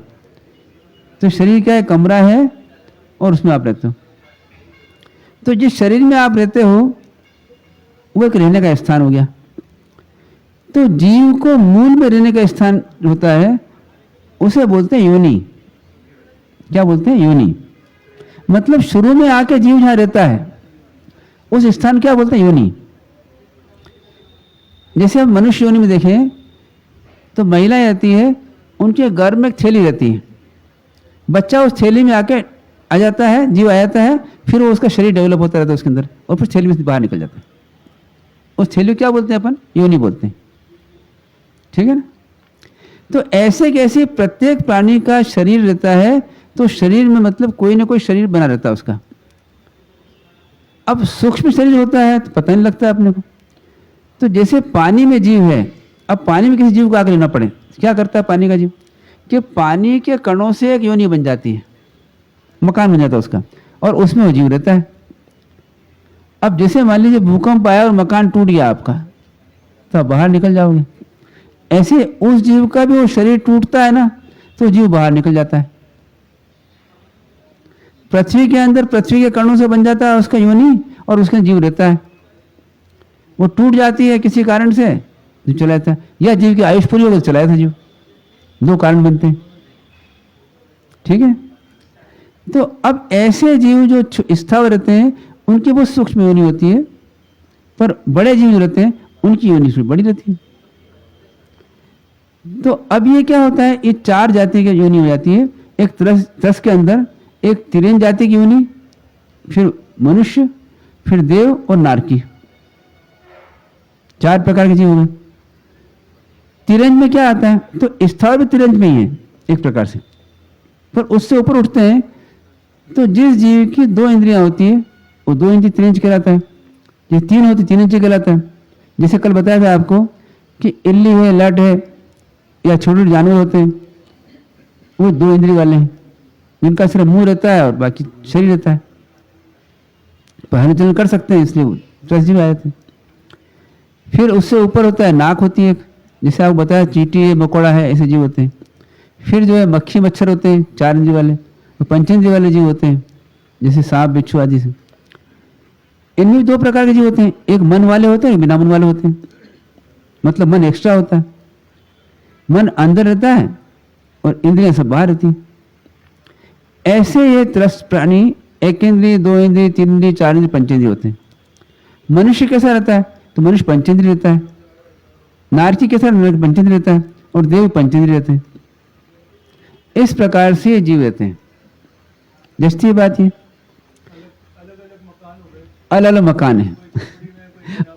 तो शरीर क्या है? कमरा है और उसमें आप रहते हो। तो जिस शरीर में आप रहते हो वो एक रहने का स्थान हो गया। तो जीव को मूल में रहने का स्थान होता है, उसे बोलते हैं योनि। क्या बोलते हैं? योनि। मतलब शुरू में आके जीव जहां रहता है उस स्थान क्या बोलते हैं? योनि। जैसे हम मनुष्य योनि में देखें तो महिलाएं आती है, उनके गर्भ में एक थैली रहती है, बच्चा उस थैली में आके आ जाता है, जीव आ जाता है, फिर वो उसका शरीर डेवलप होता रहता है उसके अंदर, और फिर थैली में से बाहर निकल जाता है। उस थैली को क्या बोलते हैं? अपन योनि बोलते हैं। ठीक है ना? तो ऐसे कैसे प्रत्येक प्राणी का शरीर रहता है, तो शरीर में मतलब कोई ना कोई शरीर बना रहता है उसका। अब सूक्ष्म शरीर होता है तो पता नहीं लगता अपने को। तो जैसे पानी में जीव है, अब पानी में किसी जीव को आकर लेना पड़े, क्या करता है पानी का जीव? कि पानी के कणों से एक योनि बन जाती है, मकान बन जाता है उसका, और उसमें वो जीव रहता है। अब जैसे मान लीजिए भूकंप आया और मकान टूट गया आपका, तो आप बाहर निकल जाओगे। ऐसे उस जीव का भी वो शरीर टूटता है ना, तो जीव बाहर निकल जाता है। पृथ्वी के अंदर पृथ्वी के कणों से बन जाता है उसका योनि, और उसका जीव रहता है। वो टूट जाती है किसी कारण से, जीव चला जाता है, या जीव की आयुष पूरी हो गई तो चला जाता है जीव। दो कारण बनते हैं। ठीक है? तो अब ऐसे जीव जो स्थावर रहते हैं उनकी वो सूक्ष्म योनि होती है, पर बड़े जीव जो रहते हैं उनकी योनि बड़ी रहती है। तो अब ये क्या होता है? ये चार जाति की योनि हो जाती है। एक त्रस के अंदर एक तिरंज जाति की योनि, फिर मनुष्य, फिर देव और नारकी, चार प्रकार के जीव हो गए। तिरंज में क्या आता है? तो स्थावर भी तिरंज में ही है एक प्रकार से, पर उससे ऊपर उठते हैं तो जिस जीव की दो इंद्रियां होती है वो दो इंद्रिय तिरंज कहलाता है। जो तीन होती तीन इंद्रिय कहलाता है। जैसे कल बताया था आपको कि इल्ली है, लट है, या छोटे जानवर होते हैं, वो दो इंद्रिय वाले हैं, जिनका सिर्फ मुंह रहता है और बाकी शरीर रहता है, हलन चलन कर सकते हैं, इसलिए त्रस जीव आए थे। फिर उससे ऊपर होता है नाक होती है, जैसे आपको बताया चींटी है, मकोड़ा है, ऐसे जीव होते हैं। फिर जो है मक्खी मच्छर होते हैं, चार इंद्रिय वाले, और पंचेंद्रिय वाले जीव होते हैं, जैसे सांप बिच्छू आदि से। इनमें दो प्रकार के जीव होते हैं, एक मन वाले होते हैं, एक बिना मन वाले होते हैं। मतलब मन एक्स्ट्रा होता है, मन अंदर रहता है और इंद्रियां सब बाहर रहती हैं। ऐसे ये त्रस्त प्राणी एक इंद्रिय, दो इंद्रिय, तीन इंद्रिय, चार इंद्रिय, पंचेंद्रिय होते हैं। मनुष्य कैसा रहता है? तो मनुष्य पंचेंद्रिय रहता है। नारकी कैसा पंचेंद्रिय रहता है, और देव पंचेंद्रिय रहते हैं। इस प्रकार से जीव रहते हैं। जैसी बात ये अलग अलग मकान है,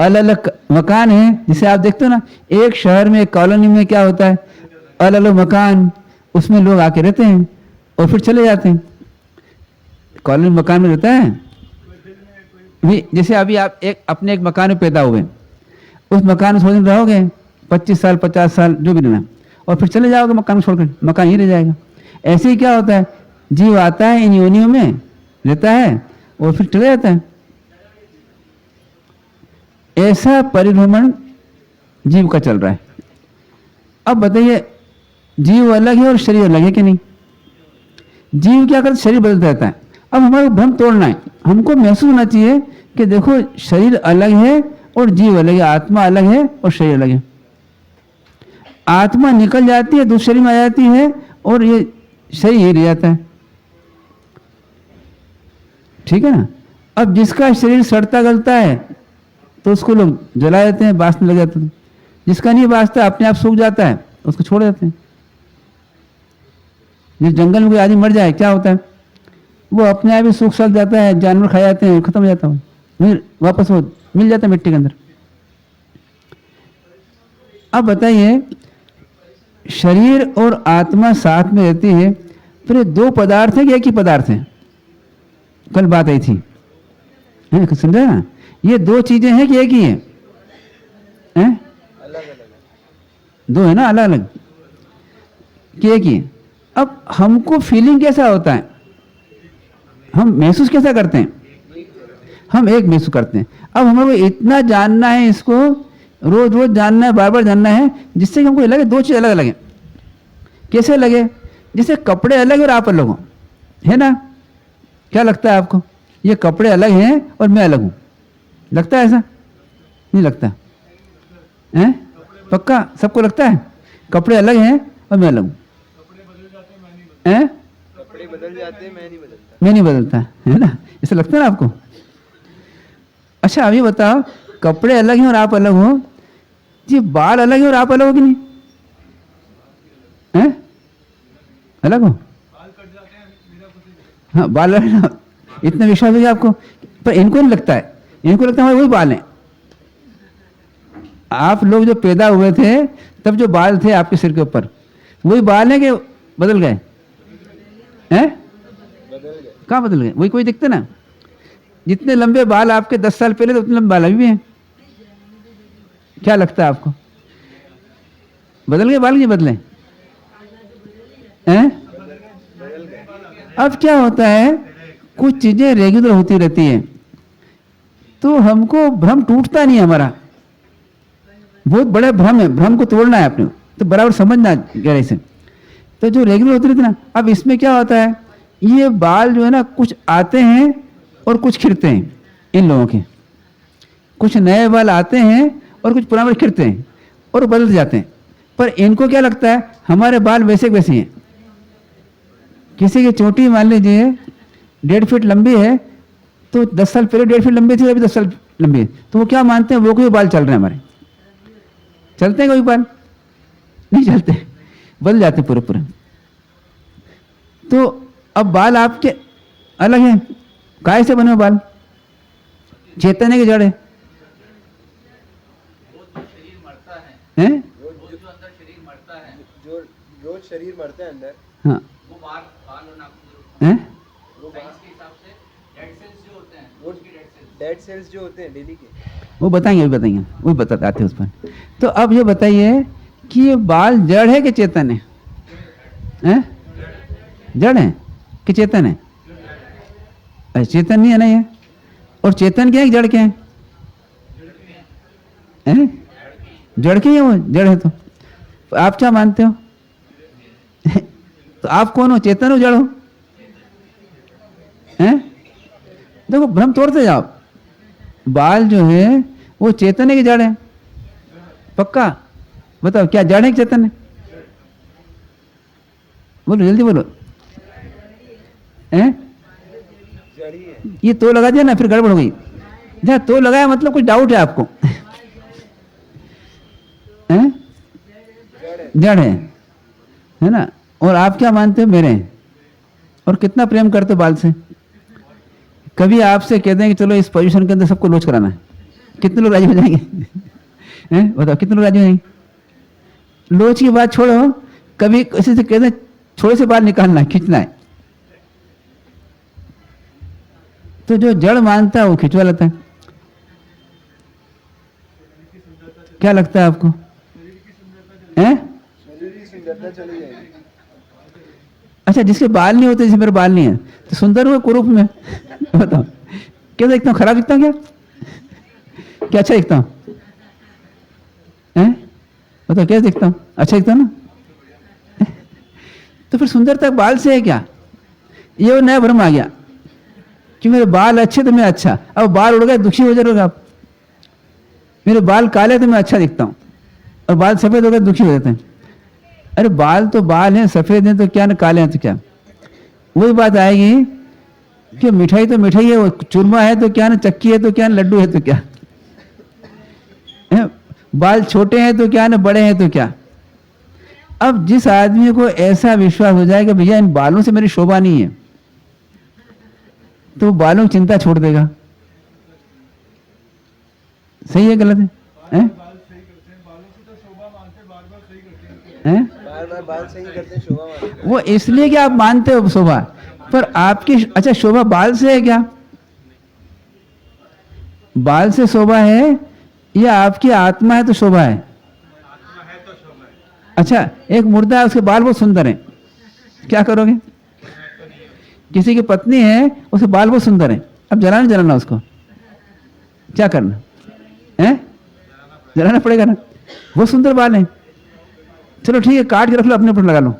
अलग अलग मकान है। जिसे आप देखते हो ना, एक शहर में, एक कॉलोनी में क्या होता है? अलग अलग मकान, उसमें लोग आके रहते हैं और फिर चले जाते हैं। कॉलोनी मकान में रहता है भी। जैसे अभी आप अपने एक मकान में पैदा हुए, उस मकान में थोड़े दिन रहोगे, 25 साल 50 साल जो भी रहना, और फिर चले जाओगे मकान छोड़कर, मकान ही रह जाएगा। ऐसे ही क्या होता है? जीव आता है, इन योनियों में रहता है और फिर चले जाता है। ऐसा परिभ्रमण जीव का चल रहा है। अब बताइए, जीव अलग है और शरीर अलग है कि नहीं? जीव क्या करता है? शरीर बदलता रहता है। अब हमारा भ्रम तोड़ना है, हमको महसूस होना चाहिए कि देखो शरीर अलग है और जीव अलग है, आत्मा अलग है और शरीर अलग है। आत्मा निकल जाती है, दूसरे शरीर में आ जाती है और ये शरीर ही रह जाता है। ठीक है ना? अब जिसका शरीर सड़ता गलता है तो उसको लोग जला देते हैं, बासने लग जाते हैं। जिसका नहीं बासता, अपने आप सूख जाता है, उसको छोड़ देते हैं। जिस जंगल में कोई आदमी मर जाए क्या होता है? वो अपने आप ही सूख सक जाता है, जानवर खा जाते हैं, खत्म हो जाता है, फिर वापस वो मिल जाता है मिट्टी के अंदर। अब बताइए, शरीर और आत्मा साथ में रहती है, फिर ये दो पदार्थ है कि एक ही पदार्थ है? कल बात आई थी, समझा ना? ये दो चीजें हैं कि एक ही है? अलग अलग दो है ना, अलग अलग कि एक ही है? अब हमको फीलिंग कैसा होता है, हम महसूस कैसा करते हैं? हम एक महसूस करते हैं। अब हमें इतना जानना है, इसको रोज रोज जानना है, बार बार जानना है, जिससे कि हमको ये लगे दो चीज अलग अलग है। कैसे लगे? जैसे कपड़े अलग और आप अलग हो, है ना? क्या लगता है आपको? ये कपड़े अलग हैं और मैं अलग हूं, लगता है ऐसा? नहीं लगता है? पक्का सबको लगता है कपड़े अलग हैं और मैं अलग हूं? कपड़े बदल जाते हैं, मैं नहीं बदलता। मैं नहीं बदलता, है ना? ऐसा लगता है ना आपको? अच्छा अभी बताओ, कपड़े अलग हैं और आप अलग हो, ये बाल अलग है और आप अलग हो कि नहीं? हैं? अलग हो? हाँ बाल अलग है ना? इतना विश्वास हो गया आपको? पर इनको नहीं लगता है, इनको लगता है हमारे वही बाल हैं। आप लोग जो पैदा हुए थे तब जो बाल थे आपके सिर के ऊपर, वही बाल हैं कि बदल गए? हैं? बदल गए। कहाँ बदल गए? वही कोई दिखते ना? जितने लंबे बाल आपके 10 साल पहले थे उतने लंबे बाल अभी भी हैं। क्या लगता है आपको? बदल गए बाल नहीं बदले? हैं? अब क्या होता है, कुछ चीजें रेगुलर होती रहती है तो हमको भ्रम टूटता नहीं हमारा। बहुत बड़ा भ्रम है, भ्रम को तोड़ना है अपने, तो बराबर समझना गहराई से। तो जो रेगुलर होती रहती है ना, अब इसमें क्या होता है, ये बाल जो है ना कुछ आते हैं और कुछ खिरते हैं। इन लोगों के कुछ नए बाल आते हैं और कुछ पुराने बाल खिरते हैं और बदल जाते हैं। पर इनको क्या लगता है हमारे बाल वैसे वैसे हैं। किसी की चोटी मान लीजिए 1.5 फीट लंबी है, तो 10 साल पहले 1.5 फीट लंबी थी, अभी 10 साल लंबी है, तो वो क्या मानते हैं वो कोई बाल चल रहे हैं हमारे। चलते हैं कोई बाल? नहीं चलते, बदल जाते पूरे पूरे। तो अब बाल आपके अलग हैं, काय से बने हो बाल? चेतन की जड़ है। हैं? जो अंदर शरीर मरता है, जो रोज शरीर मरता है अंदर, हाँ वो बाल और नाखून, हैं? वो साइंस के हिसाब से डेड सेल्स जो होते हैं, वो डेड सेल्स जो होते हैं डेली के, वो बताएंगे, अभी बताएंगे, वही बताते हैं उस पर। तो अब ये बताइए कि ये बाल जड़ है कि चेतन है? हैं? जड़ है कि चेतन है? अरे चेतन नहीं है ना ये। और चेतन क्या है कि जड़ के हैं? हैं? जड़ के ही है वो, जड़ है तो आप क्या मानते हो? तो आप कौन हो, चेतन हो जड़ हो? हैं? देखो भ्रम तोड़ते जाओ, बाल जो है वो चेतन है कि जड़ है? पक्का बताओ, क्या जड़ है कि चेतन है? बोलो जल्दी बोलो। हैं? जड़ ही है। ये तो लगा दिया ना, फिर गड़बड़ हो गई। जहाँ तो लगाया मतलब कुछ डाउट है आपको। हैं? जड़ है ना? और आप क्या मानते हो मेरे हैं? और कितना प्रेम करते हो बाल से? कभी आपसे कहते हैं कि चलो इस पोजीशन के अंदर सबको लोच कराना है, कितने लोग राजी हो जाएंगे? हैं? बताओ कितने लोग राजी हो जाएंगे? लोच की बात छोड़ो, कभी किसी से कहते हैं थोड़े से बाल निकालना है, खींचना है, तो जो जड़ मानता है वो खिंचवा लेता है। क्या लगता है आपको? हैं? शरीर की सुंदरता चली जाएगी। अच्छा जिसके बाल नहीं होते, जैसे मेरे बाल नहीं है, तो सुंदर हुए कुरूप में? बताओ क्या दिखता हूँ? खराब दिखता हूँ क्या? क्या अच्छा दिखता हूँ? हैं? बताओ कैसे दिखता हूँ? अच्छा दिखता हूँ ना? तो फिर सुंदरता बाल से है क्या? ये वो नया भ्रम आ गया कि मेरे बाल अच्छे तो मैं अच्छा, अब बाल उड़ गए दुखी हो जाओगे आप। मेरे बाल काले तो मैं अच्छा दिखता हूँ, और बाल सफेद हो गए दुखी हो जाते हैं। अरे बाल तो बाल हैं, सफेद हैं तो क्या, ना काले हैं तो क्या। वही बात आएगी कि मिठाई तो मिठाई है, वो चूरमा है तो क्या, ना चक्की है तो क्या, ना लड्डू है तो क्या है? बाल छोटे हैं तो क्या, ना बड़े हैं तो क्या। अब जिस आदमी को ऐसा विश्वास हो जाए कि भैया इन बालों से मेरी शोभा नहीं है, तो बालों की चिंता छोड़ देगा। सही है गलत है? हैं? बार बार बाल सही करते हैं, शोभा मानते वो इसलिए कि आप मानते हो शोभा, पर आपकी अच्छा शोभा बाल से है क्या? बाल से शोभा है या आपकी आत्मा है तो शोभा है? अच्छा, एक मुर्दा है, उसके बाल बहुत सुंदर हैं, क्या करोगे? किसी की पत्नी है, उसके बाल बहुत सुंदर हैं, अब जलाना जलाना उसको, क्या करना है? जलाना पड़ेगा ना, बहुत सुंदर बाल हैं, चलो ठीक है काट के रख लो, अपने ऊपर लगा लो।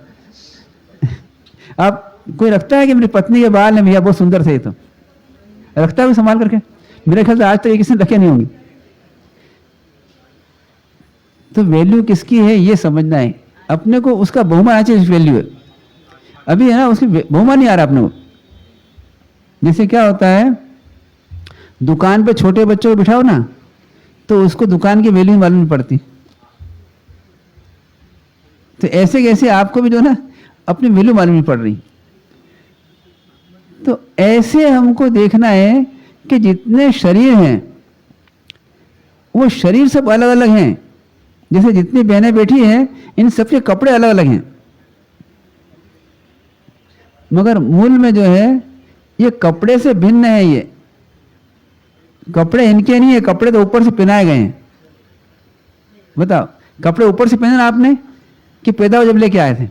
आप कोई रखता है कि मेरी पत्नी के बाल हैं भैया बहुत सुंदर थे, तो रखता है कोई संभाल करके? मेरे ख्याल से आज तक ये किसी ने रखे नहीं होंगे। तो वैल्यू किसकी है ये समझना है अपने को, उसका बहुमान आना चाहिए वैल्यू है। अभी है ना उसकी बहुमान नहीं आ रहा अपने को। जैसे क्या होता है, दुकान पे छोटे बच्चों को बिठाओ ना, तो उसको दुकान की वैल्यू मालूम नहीं पड़ती। तो ऐसे कैसे आपको भी जो ना अपनी वैल्यू मालूम नहीं पड़ रही। तो ऐसे हमको देखना है कि जितने शरीर हैं वो शरीर सब अलग अलग हैं। जैसे जितनी बहनें बैठी हैं इन सबके कपड़े अलग अलग हैं, मगर मूल में जो है ये कपड़े से भिन्न है। ये कपड़े इनके नहीं है, कपड़े तो ऊपर से पहनाए गए हैं। बताओ, कपड़े ऊपर से पहने आपने कि पैदा हो जब लेके आए थे?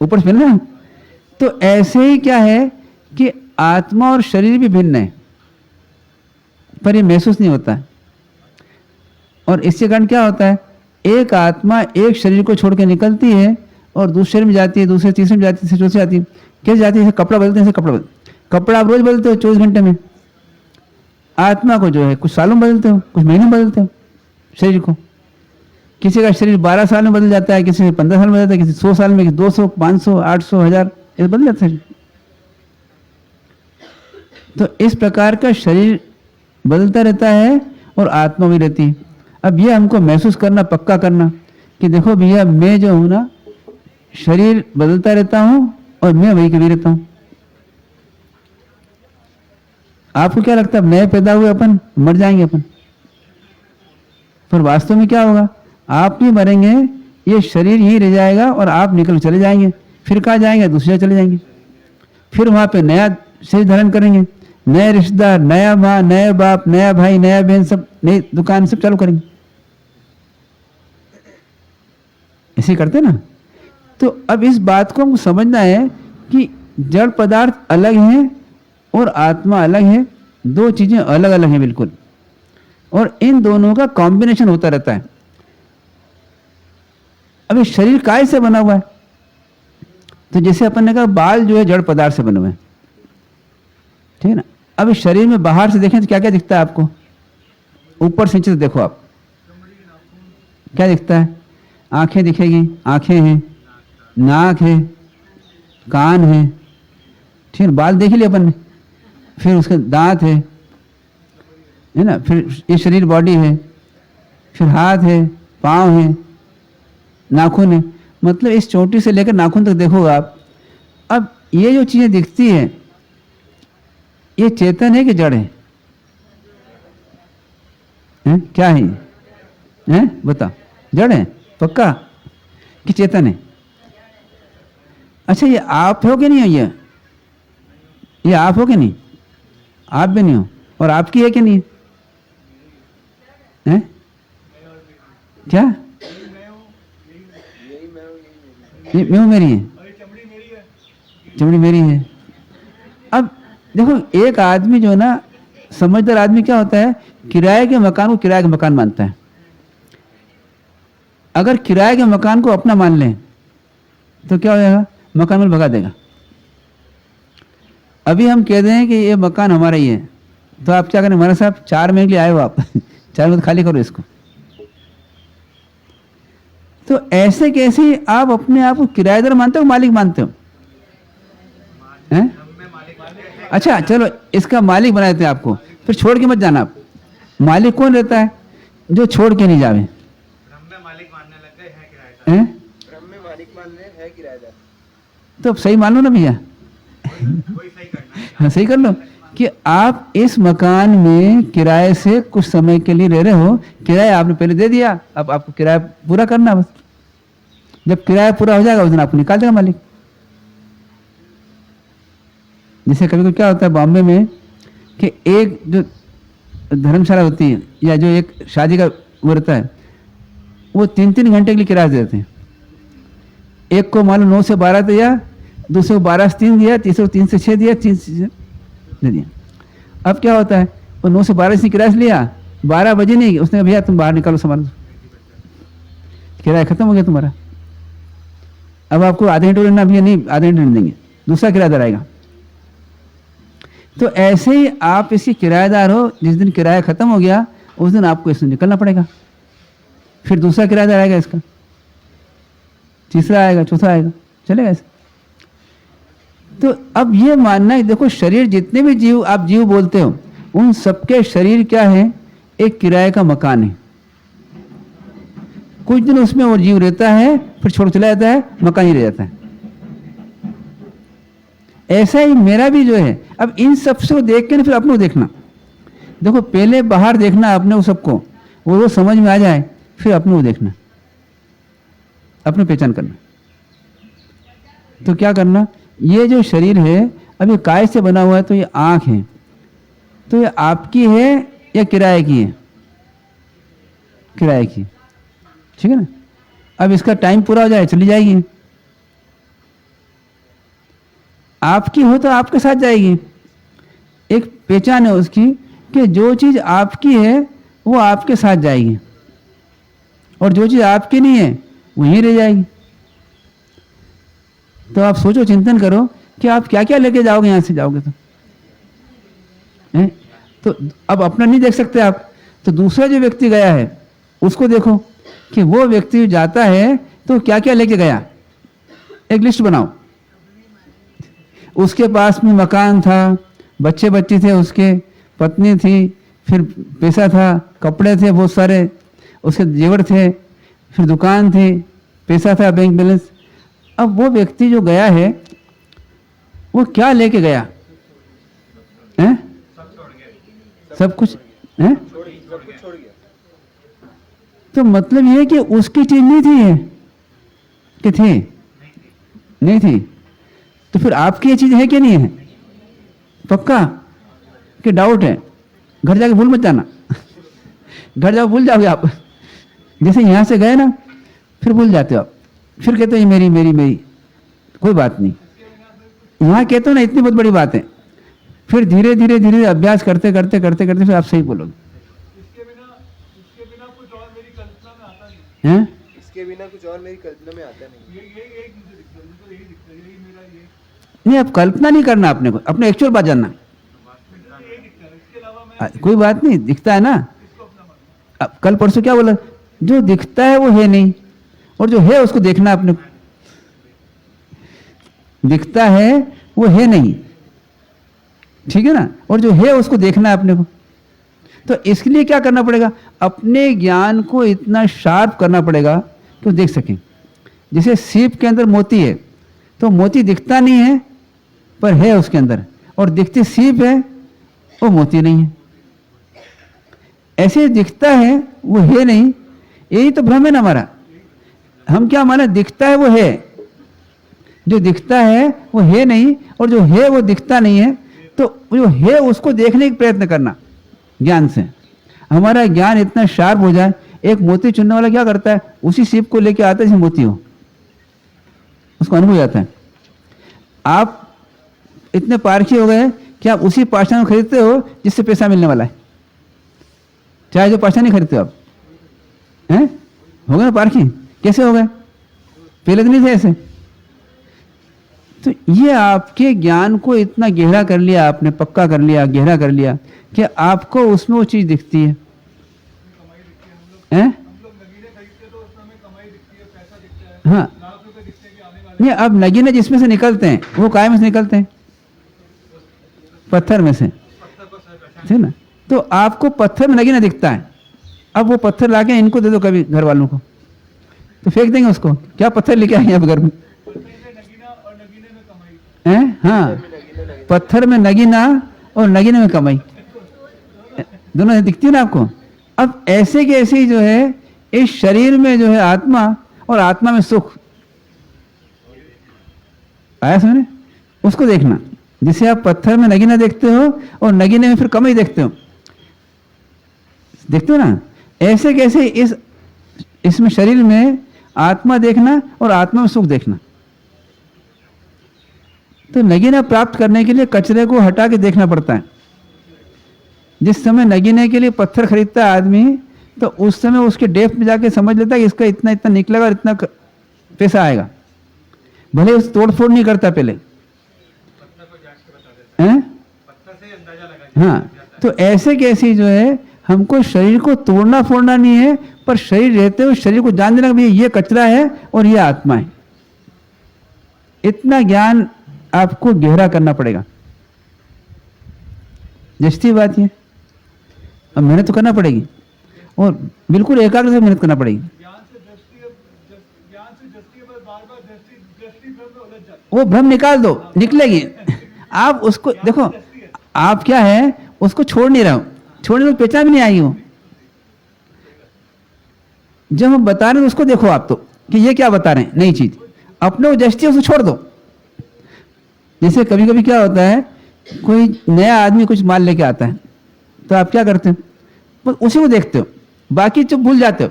ऊपर से पहने ना। तो ऐसे ही क्या है कि आत्मा और शरीर भी भिन्न है, पर ये महसूस नहीं होता है। और इसके कारण क्या होता है, एक आत्मा एक शरीर को छोड़ के निकलती है और दूसरे शरीर में जाती है, दूसरे तीसरे में जाती है, चौथे जाती है। कैसे जाती है? कपड़ा बदलते हैं, कपड़ा कपड़ा आप रोज बदलते हो 24 घंटे में। आत्मा को जो है कुछ सालों में बदलते हो, कुछ महीनों में बदलते हो शरीर को। किसी का शरीर 12 साल में बदल जाता है, किसी में 15 साल में बदल जाता है, किसी 100 साल में, किसी 200, 500, 800, 1000 ऐसे बदल जाता है। तो इस प्रकार का शरीर बदलता रहता है और आत्मा भी रहती है। अब ये हमको महसूस करना, पक्का करना कि देखो भैया मैं जो हूं ना, शरीर बदलता रहता हूं और मैं वही कभी रहता हूं। आपको क्या लगता है नए पैदा हुए अपन मर जाएंगे अपन? पर वास्तव में क्या होगा, आप भी मरेंगे, ये शरीर ही रह जाएगा और आप निकल चले जाएंगे। फिर कहाँ जाएंगे? दूसरी जगह चले जाएंगे। फिर वहां पे नया शरीर धारण करेंगे, नए रिश्तेदार, नया माँ, नया बाप, नया भाई, नया बहन, सब नई दुकान सब चालू करेंगे। ऐसे करते ना। तो अब इस बात को हमको समझना है कि जड़ पदार्थ अलग हैं और आत्मा अलग है, दो चीजें अलग अलग हैं बिल्कुल, और इन दोनों का कॉम्बिनेशन होता रहता है। अब इस शरीर काय से बना हुआ है? तो जैसे अपन ने कहा बाल जो है जड़ पदार्थ से बने हुए हैं, ठीक है ना। अब इस शरीर में बाहर से देखें तो क्या क्या दिखता है आपको? ऊपर से नीचे से देखो आप, क्या दिखता है? आंखें दिखेगी, आंखें हैं, नाक है, कान है, ठीक है। बाल देख लिए अपन ने, फिर उसके दांत है ना, फिर ये शरीर बॉडी है, फिर हाथ है, पाँव है, नाखून है। मतलब इस चोटी से लेकर नाखून तक देखो आप। अब ये जो चीजें दिखती है ये चेतन है कि जड़ है? क्या है? बता, जड़ है पक्का कि चेतन है? अच्छा, ये आप हो कि नहीं हो? ये आप हो कि नहीं? आप भी नहीं हो, और आपकी है कि नहीं है? क्या ये मैं हूं, मेरी है, चमड़ी मेरी है। अब देखो एक आदमी जो ना समझदार आदमी क्या होता है, किराए के मकान को किराए का मकान मानता है। अगर किराए के मकान को अपना मान लें तो क्या हो जाएगा, मकान मालिक भगा देगा। अभी हम कह दें कि ये मकान हमारा ही है, तो आप क्या करें, हमारे साहब 4 महीने के लिए आए हो आप 4 महीने खाली करो इसको। तो ऐसे कैसे आप अपने आप को किराएदार मानते हो, मालिक मानते हो? हैं? अच्छा चलो इसका मालिक बना देते हैं आपको, फिर छोड़ के मत जाना आप। मालिक कौन रहता है? जो छोड़ के नहीं जावे। मालिक मानने लग गए हैं किराएदार। हैं? ब्रह्म में मालिक मानने है किराएदार। तो सही मान लो ना भैया। कोई सही करना है। हाँ सही कर लो कि आप इस मकान में किराए से कुछ समय के लिए रह रहे हो, किराया आपने पहले दे दिया, अब आपको किराया पूरा करना बस। जब किराया पूरा हो जाएगा उस दिन आपको निकाल देगा मालिक। जैसे कभी कभी क्या होता है बॉम्बे में कि एक जो धर्मशाला होती है या जो एक शादी का वो रहता है, वो 3-3 घंटे के लिए किराया देते हैं। एक को मान लो 9 से 12 दिया, दूसरे को 12 से 3 दिया, तीसरे को 3 से 6 दिया, 3 से 6 दे दिया। अब क्या होता है, वो 9 से 12 से किराया से लिया, 12 बजे नहीं, उसने भैया तुम बाहर निकालो सामान, किराया खत्म हो गया तुम्हारा। अब आपको आधे घंटे लेना, भैया नहीं आधे घंटे नहीं देंगे, दूसरा किराएदार आएगा। तो ऐसे ही आप इसके किराएदार हो, जिस दिन किराया खत्म हो गया उस दिन आपको इससे निकलना पड़ेगा। फिर दूसरा किराएदार आएगा, इसका तीसरा आएगा, चौथा आएगा, चलेगा ऐसे। तो अब ये मानना है, देखो शरीर जितने भी जीव आप जीव बोलते हो, उन सबके शरीर क्या है, एक किराए का मकान है। कुछ दिन उसमें वो जीव रहता है, फिर छोड़ चला जाता है, मकान ही रह जाता है। ऐसा ही मेरा भी जो है। अब इन सबसे को देख के ना फिर अपने को देखना। देखो पहले बाहर देखना अपने को सबको, वो समझ में आ जाए, फिर अपने को देखना, अपने पहचान करना। तो क्या करना, ये जो शरीर है अब ये काय से बना हुआ है, तो ये आँख है, तो ये आपकी है या किराए की है? किराए की, ठीक है ना। अब इसका टाइम पूरा हो जाए चली जाएगी। आपकी हो तो आपके साथ जाएगी। एक पहचान है उसकी कि जो चीज़ आपकी है वो आपके साथ जाएगी, और जो चीज़ आपकी नहीं है वहीं रह जाएगी। तो आप सोचो, चिंतन करो कि आप क्या क्या लेके जाओगे यहाँ से जाओगे तो हैं? तो अब अपना नहीं देख सकते आप, तो दूसरा जो व्यक्ति गया है उसको देखो कि वो व्यक्ति जाता है तो क्या क्या लेके गया, एक लिस्ट बनाओ। उसके पास में मकान था, बच्चे बच्ची थे, उसके पत्नी थी, फिर पैसा था, कपड़े थे बहुत सारे, उसके जेवर थे, फिर दुकान थी, पैसा था, बैंक बैलेंस। अब वो व्यक्ति जो गया है वो क्या लेके गया है? सब कुछ है, सब कुछ छोड़ गया। तो मतलब ये है कि उसकी चीज नहीं थी है कि थी, नहीं थी। तो फिर आपकी ये चीज है कि नहीं है? पक्का कि डाउट है? घर जाके भूल मत जाना घर जाओ भूल जाओगे आप। जैसे यहाँ से गए ना, फिर भूल जाते हो आप, फिर कहते हो ये मेरी मेरी मेरी, कोई बात नहीं। वहाँ कहते हो ना, इतनी बहुत बड़ी बात है। फिर धीरे धीरे धीरे अभ्यास करते करते करते करते फिर आप सही बोलोगे। इसके बिना कुछ और मेरी कल्पना में आता नहीं हैं? इसके बिना कुछ और मेरी कल्पना में आता नहीं। ये नहीं, अब कल्पना नहीं करना अपने को, अपने एक्चुअल बात जानना। कोई बात नहीं, दिखता है ना। अब कल परसों क्या बोला, जो दिखता है वो है नहीं, और जो है उसको देखना अपने को। दिखता है वो है नहीं, ठीक है ना, और जो है उसको देखना है अपने को। तो इसके लिए क्या करना पड़ेगा, अपने ज्ञान को इतना शार्प करना पड़ेगा कि वो देख सकें। जैसे सीप के अंदर मोती है, तो मोती दिखता नहीं है पर है उसके अंदर, और दिखती सीप है वो मोती नहीं है। ऐसे दिखता है वो है नहीं, यही तो भ्रम है ना हमारा। हम क्या माने, दिखता है वो है, जो दिखता है वो है नहीं, और जो है वो दिखता नहीं है। तो जो है उसको देखने का प्रयत्न करना ज्ञान से, हमारा ज्ञान इतना शार्प हो जाए। एक मोती चुनने वाला क्या करता है, उसी सीप को लेके आता है जिसमें मोती हो, उसको अनुभव हो जाता है। आप इतने पारखी हो गए कि आप उसी पाषाण को खरीदते हो जिससे पैसा मिलने वाला है, चाहे जो पाषाण नहीं खरीदते हो आप, हैं? हो गए ना पारखी कैसे हो गए? पहले तो नहीं थे ऐसे। तो ये आपके ज्ञान को इतना गहरा कर लिया आपने, पक्का कर लिया, गहरा कर लिया कि आपको उसमें वो चीज दिखती है। हैं? हाँ, नहीं, अब नगीने जिसमें से निकलते हैं वो काय में से निकलते हैं? पत्थर में से, ठीक ना? तो आपको पत्थर में नगीना दिखता है। अब वो पत्थर लाके इनको दे दो कभी घर वालों को, तो फेंक देंगे उसको। क्या पत्थर लेके आए आप घर में? हैं? हाँ, पत्थर में नगीना और नगीने में कमाई, दोनों दिखती है ना आपको। अब ऐसे के ऐसे ही जो है इस शरीर में जो है आत्मा और आत्मा में सुख आया समझे? उसको देखना, जिसे आप पत्थर में नगीना देखते हो और नगीने में फिर कमाई देखते हो, देखते हो ना? ऐसे कैसे इसमें शरीर में आत्मा देखना और आत्मा में सुख देखना। तो नगीना प्राप्त करने के लिए कचरे को हटा के देखना पड़ता है। जिस समय नगीने के लिए पत्थर खरीदता है आदमी, तो उस समय उसके डेप्थ में जाके समझ लेता है कि इसका इतना इतना निकलेगा और इतना पैसा आएगा। भले उस तोड़ फोड़ नहीं करता पहले, हैं? हाँ, तो ऐसे कैसी जो है हमको शरीर को तोड़ना फोड़ना नहीं है, पर शरीर रहते हुए शरीर को जान देना कि ये कचरा है और ये आत्मा है। इतना ज्ञान आपको गहरा करना पड़ेगा। जस्ती बात ये, अब मेहनत तो करना पड़ेगी और बिल्कुल एकाग्र से मेहनत करना पड़ेगी। वो भ्रम निकाल दो, निकलेगी। आप उसको देखो, आप क्या है उसको छोड़ नहीं रहे हो, छोड़ने को पहचान भी नहीं आई हो। जब हम बता रहे हैं उसको देखो आप, तो कि ये क्या बता रहे हैं नई चीज, अपने को जस्ती उसको छोड़ दो। जैसे कभी कभी क्या होता है, कोई नया आदमी कुछ माल लेके आता है, तो आप क्या करते हो? बस उसी को देखते हो, बाकी चुप भूल जाते हो।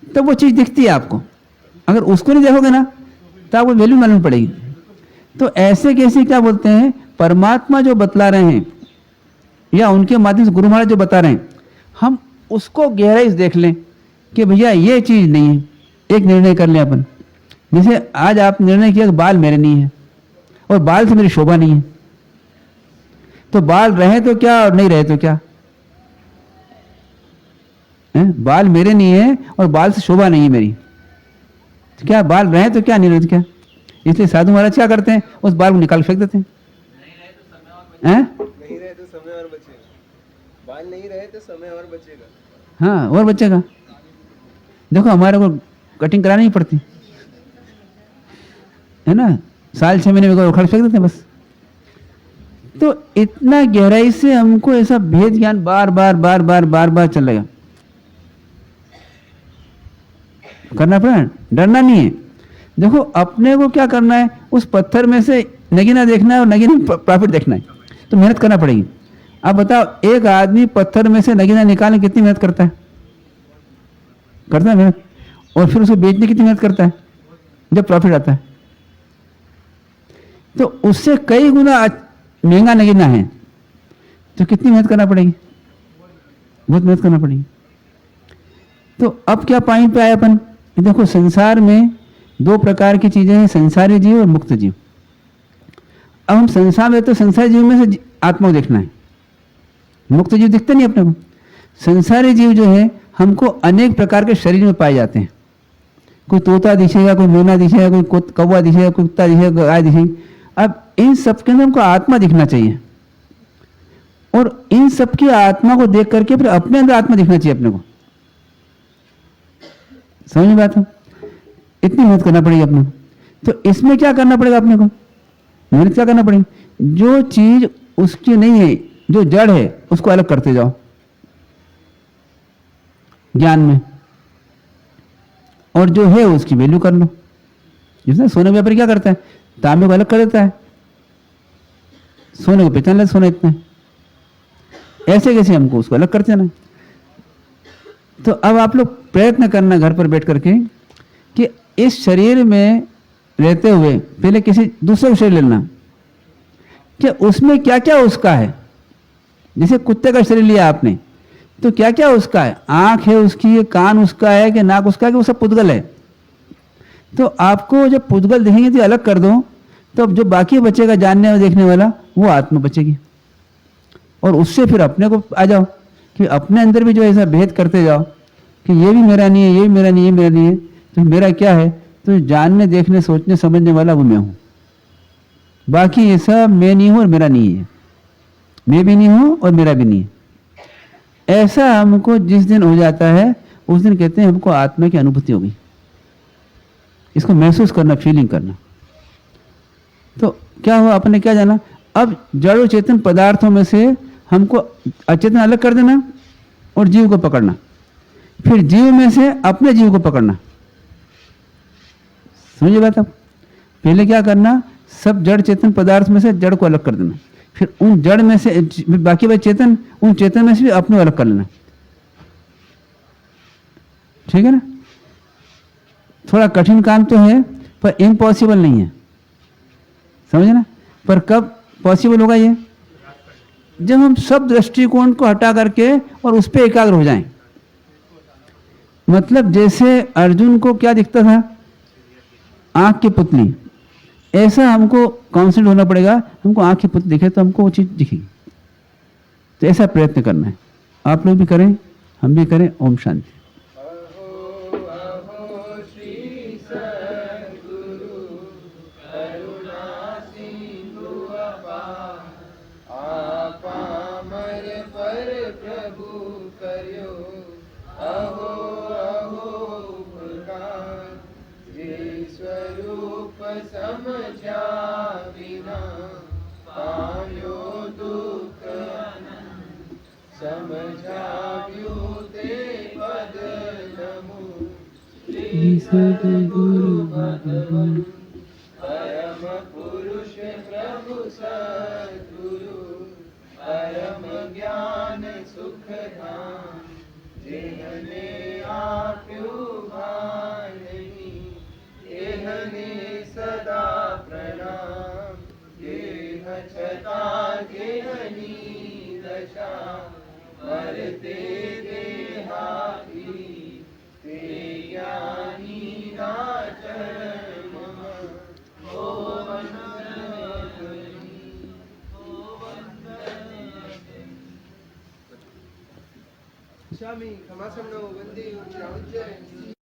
तब वो चीज दिखती है आपको। अगर उसको नहीं देखोगे ना तो आपको वैल्यू मालूम पड़ेगी। तो ऐसे कैसे क्या बोलते हैं, परमात्मा जो बतला रहे हैं या उनके माध्यम से गुरु महाराज जो बता रहे हैं, हम उसको गहराई से देख लें कि भैया ये चीज नहीं है। एक निर्णय कर लें अपन, जैसे आज आप निर्णय किया कि बाल मेरे नहीं है और बाल से मेरी शोभा नहीं है, तो बाल रहे तो क्या और नहीं रहे तो क्या है? बाल मेरे नहीं है और बाल से शोभा नहीं है मेरी, तो क्या बाल रहे तो क्या, नहीं रहे तो क्या? इसलिए साधु महाराज क्या करते हैं, उस बाल को निकाल फेंक देते हैं। नहीं रहे तो समय और बचेगा। बाल नहीं रहे तो समय और बचेगा। हाँ, और बचेगा। देखो हमारे को कटिंग करानी ही पड़ती है ना, साल 6 महीने में उखाड़ फेंक देते हैं बस। तो इतना गहराई से हमको ऐसा भेद ज्ञान बार बार बार बार बार बार चलेगा, करना पड़ेगा, डरना नहीं है। देखो अपने को क्या करना है, उस पत्थर में से नगीना देखना है और नगीना प्रॉफिट देखना है, तो मेहनत करना पड़ेगी। अब बताओ, एक आदमी पत्थर में से नगीना निकालने कितनी मेहनत करता है? करता है मेहनत। और फिर उसको बेचने कितनी मेहनत करता है जब प्रॉफिट आता है? तो उससे कई गुना महंगा नगीना है, तो कितनी मेहनत करना पड़ेगी? बहुत मेहनत करना पड़ेगी। तो अब क्या पॉइंट पे आए अपन, देखो संसार में 2 प्रकार की चीजें हैं, संसारी जीव और मुक्त जीव। अब हम संसार में, तो संसारी जीव में से आत्मा को देखना है, मुक्त जीव दिखते नहीं अपने को। संसारी जीव जो है हमको अनेक प्रकार के शरीर में पाए जाते हैं। कोई तोता दिखेगा, कोई मैना दिखेगा, कोई कौवा दिखेगा, कोई कुत्ता दिखेगा, गाय दिखेगी। अब इन सब के अंदर हमको आत्मा दिखना चाहिए, और इन सब की आत्मा को देख करके फिर अपने अंदर आत्मा दिखना चाहिए अपने को। समझ में बात है? इतनी मेहनत करना पड़ेगी अपने को। तो इसमें क्या करना पड़ेगा अपने को, मेहनत क्या करना पड़ेगी, जो चीज उसकी नहीं है, जो जड़ है, उसको अलग करते जाओ ज्ञान में, और जो है उसकी वैल्यू कर लो। जिसने सोने व्यापारी क्या करता है, तांबे को अलग कर देता है, सोने को पहचान ले सोना इतना है, ऐसे कैसे हमको उसको अलग करते ना। तो अब आप लोग प्रयत्न करना घर पर बैठ करके कि इस शरीर में रहते हुए पहले किसी दूसरे को शरीर लेना, कि उसमें क्या क्या उसका है। जैसे कुत्ते का शरीर लिया आपने, तो क्या क्या उसका है, आंख है उसकी, ये कान उसका है कि नाक उसका है कि वो सब पुद्गल है। तो आपको जब पुद्गल देखेंगे तो अलग कर दो, तो अब जो बाकी बचेगा जानने और देखने वाला, वो आत्मा बचेगी। और उससे फिर अपने को आ जाओ कि अपने अंदर भी जो ऐसा भेद करते जाओ कि ये भी मेरा नहीं है, ये भी मेरा नहीं है, मेरा नहीं है, तो मेरा क्या है, तो जानने देखने सोचने समझने वाला वो मैं हूँ। बाकी ये सब मैं नहीं हूँ और मेरा नहीं है, मैं भी नहीं हूँ और मेरा भी नहीं है। ऐसा हमको जिस दिन हो जाता है उस दिन कहते हैं हमको आत्मा की अनुभूति हो गई। इसको महसूस करना, फीलिंग करना। तो क्या हुआ, अपने क्या जाना, अब जड़ और चेतन पदार्थों में से हमको अचेतन अलग कर देना और जीव को पकड़ना, फिर जीव में से अपने जीव को पकड़ना। समझिए बात। अब पहले क्या करना, सब जड़ चेतन पदार्थ में से जड़ को अलग कर देना, फिर उन जड़ में से बाकी भाई चेतन, उन चेतन में से भी अपने अलग कर लेना। ठीक है ना। थोड़ा कठिन काम तो है पर इम्पॉसिबल नहीं है, समझे ना। पर कब पॉसिबल होगा ये, जब हम सब दृष्टिकोण को हटा करके और उस पर एकाग्र हो जाएं। मतलब जैसे अर्जुन को क्या दिखता था, आंख की पुतली, ऐसा हमको कॉन्सेंट्रेट होना पड़ेगा, हमको आंख की पुतली दिखे तो हमको वो चीज दिखेगी। तो ऐसा प्रयत्न करना है, आप लोग भी करें, हम भी करें। ओम शांति। समझा बिना पायो दुख समझाव्यो ते पद नमो श्री सद्गुरु भगवान परम पुरुष प्रभु सद्गुरु परम ज्ञान सुख धाम जिन्हने आप्यो भानी एहने सदा प्रणाम देह छता देहनी दशा मरते देहाती ते ज्ञानी नाचर मम ओ स्वामी खमासम वंदे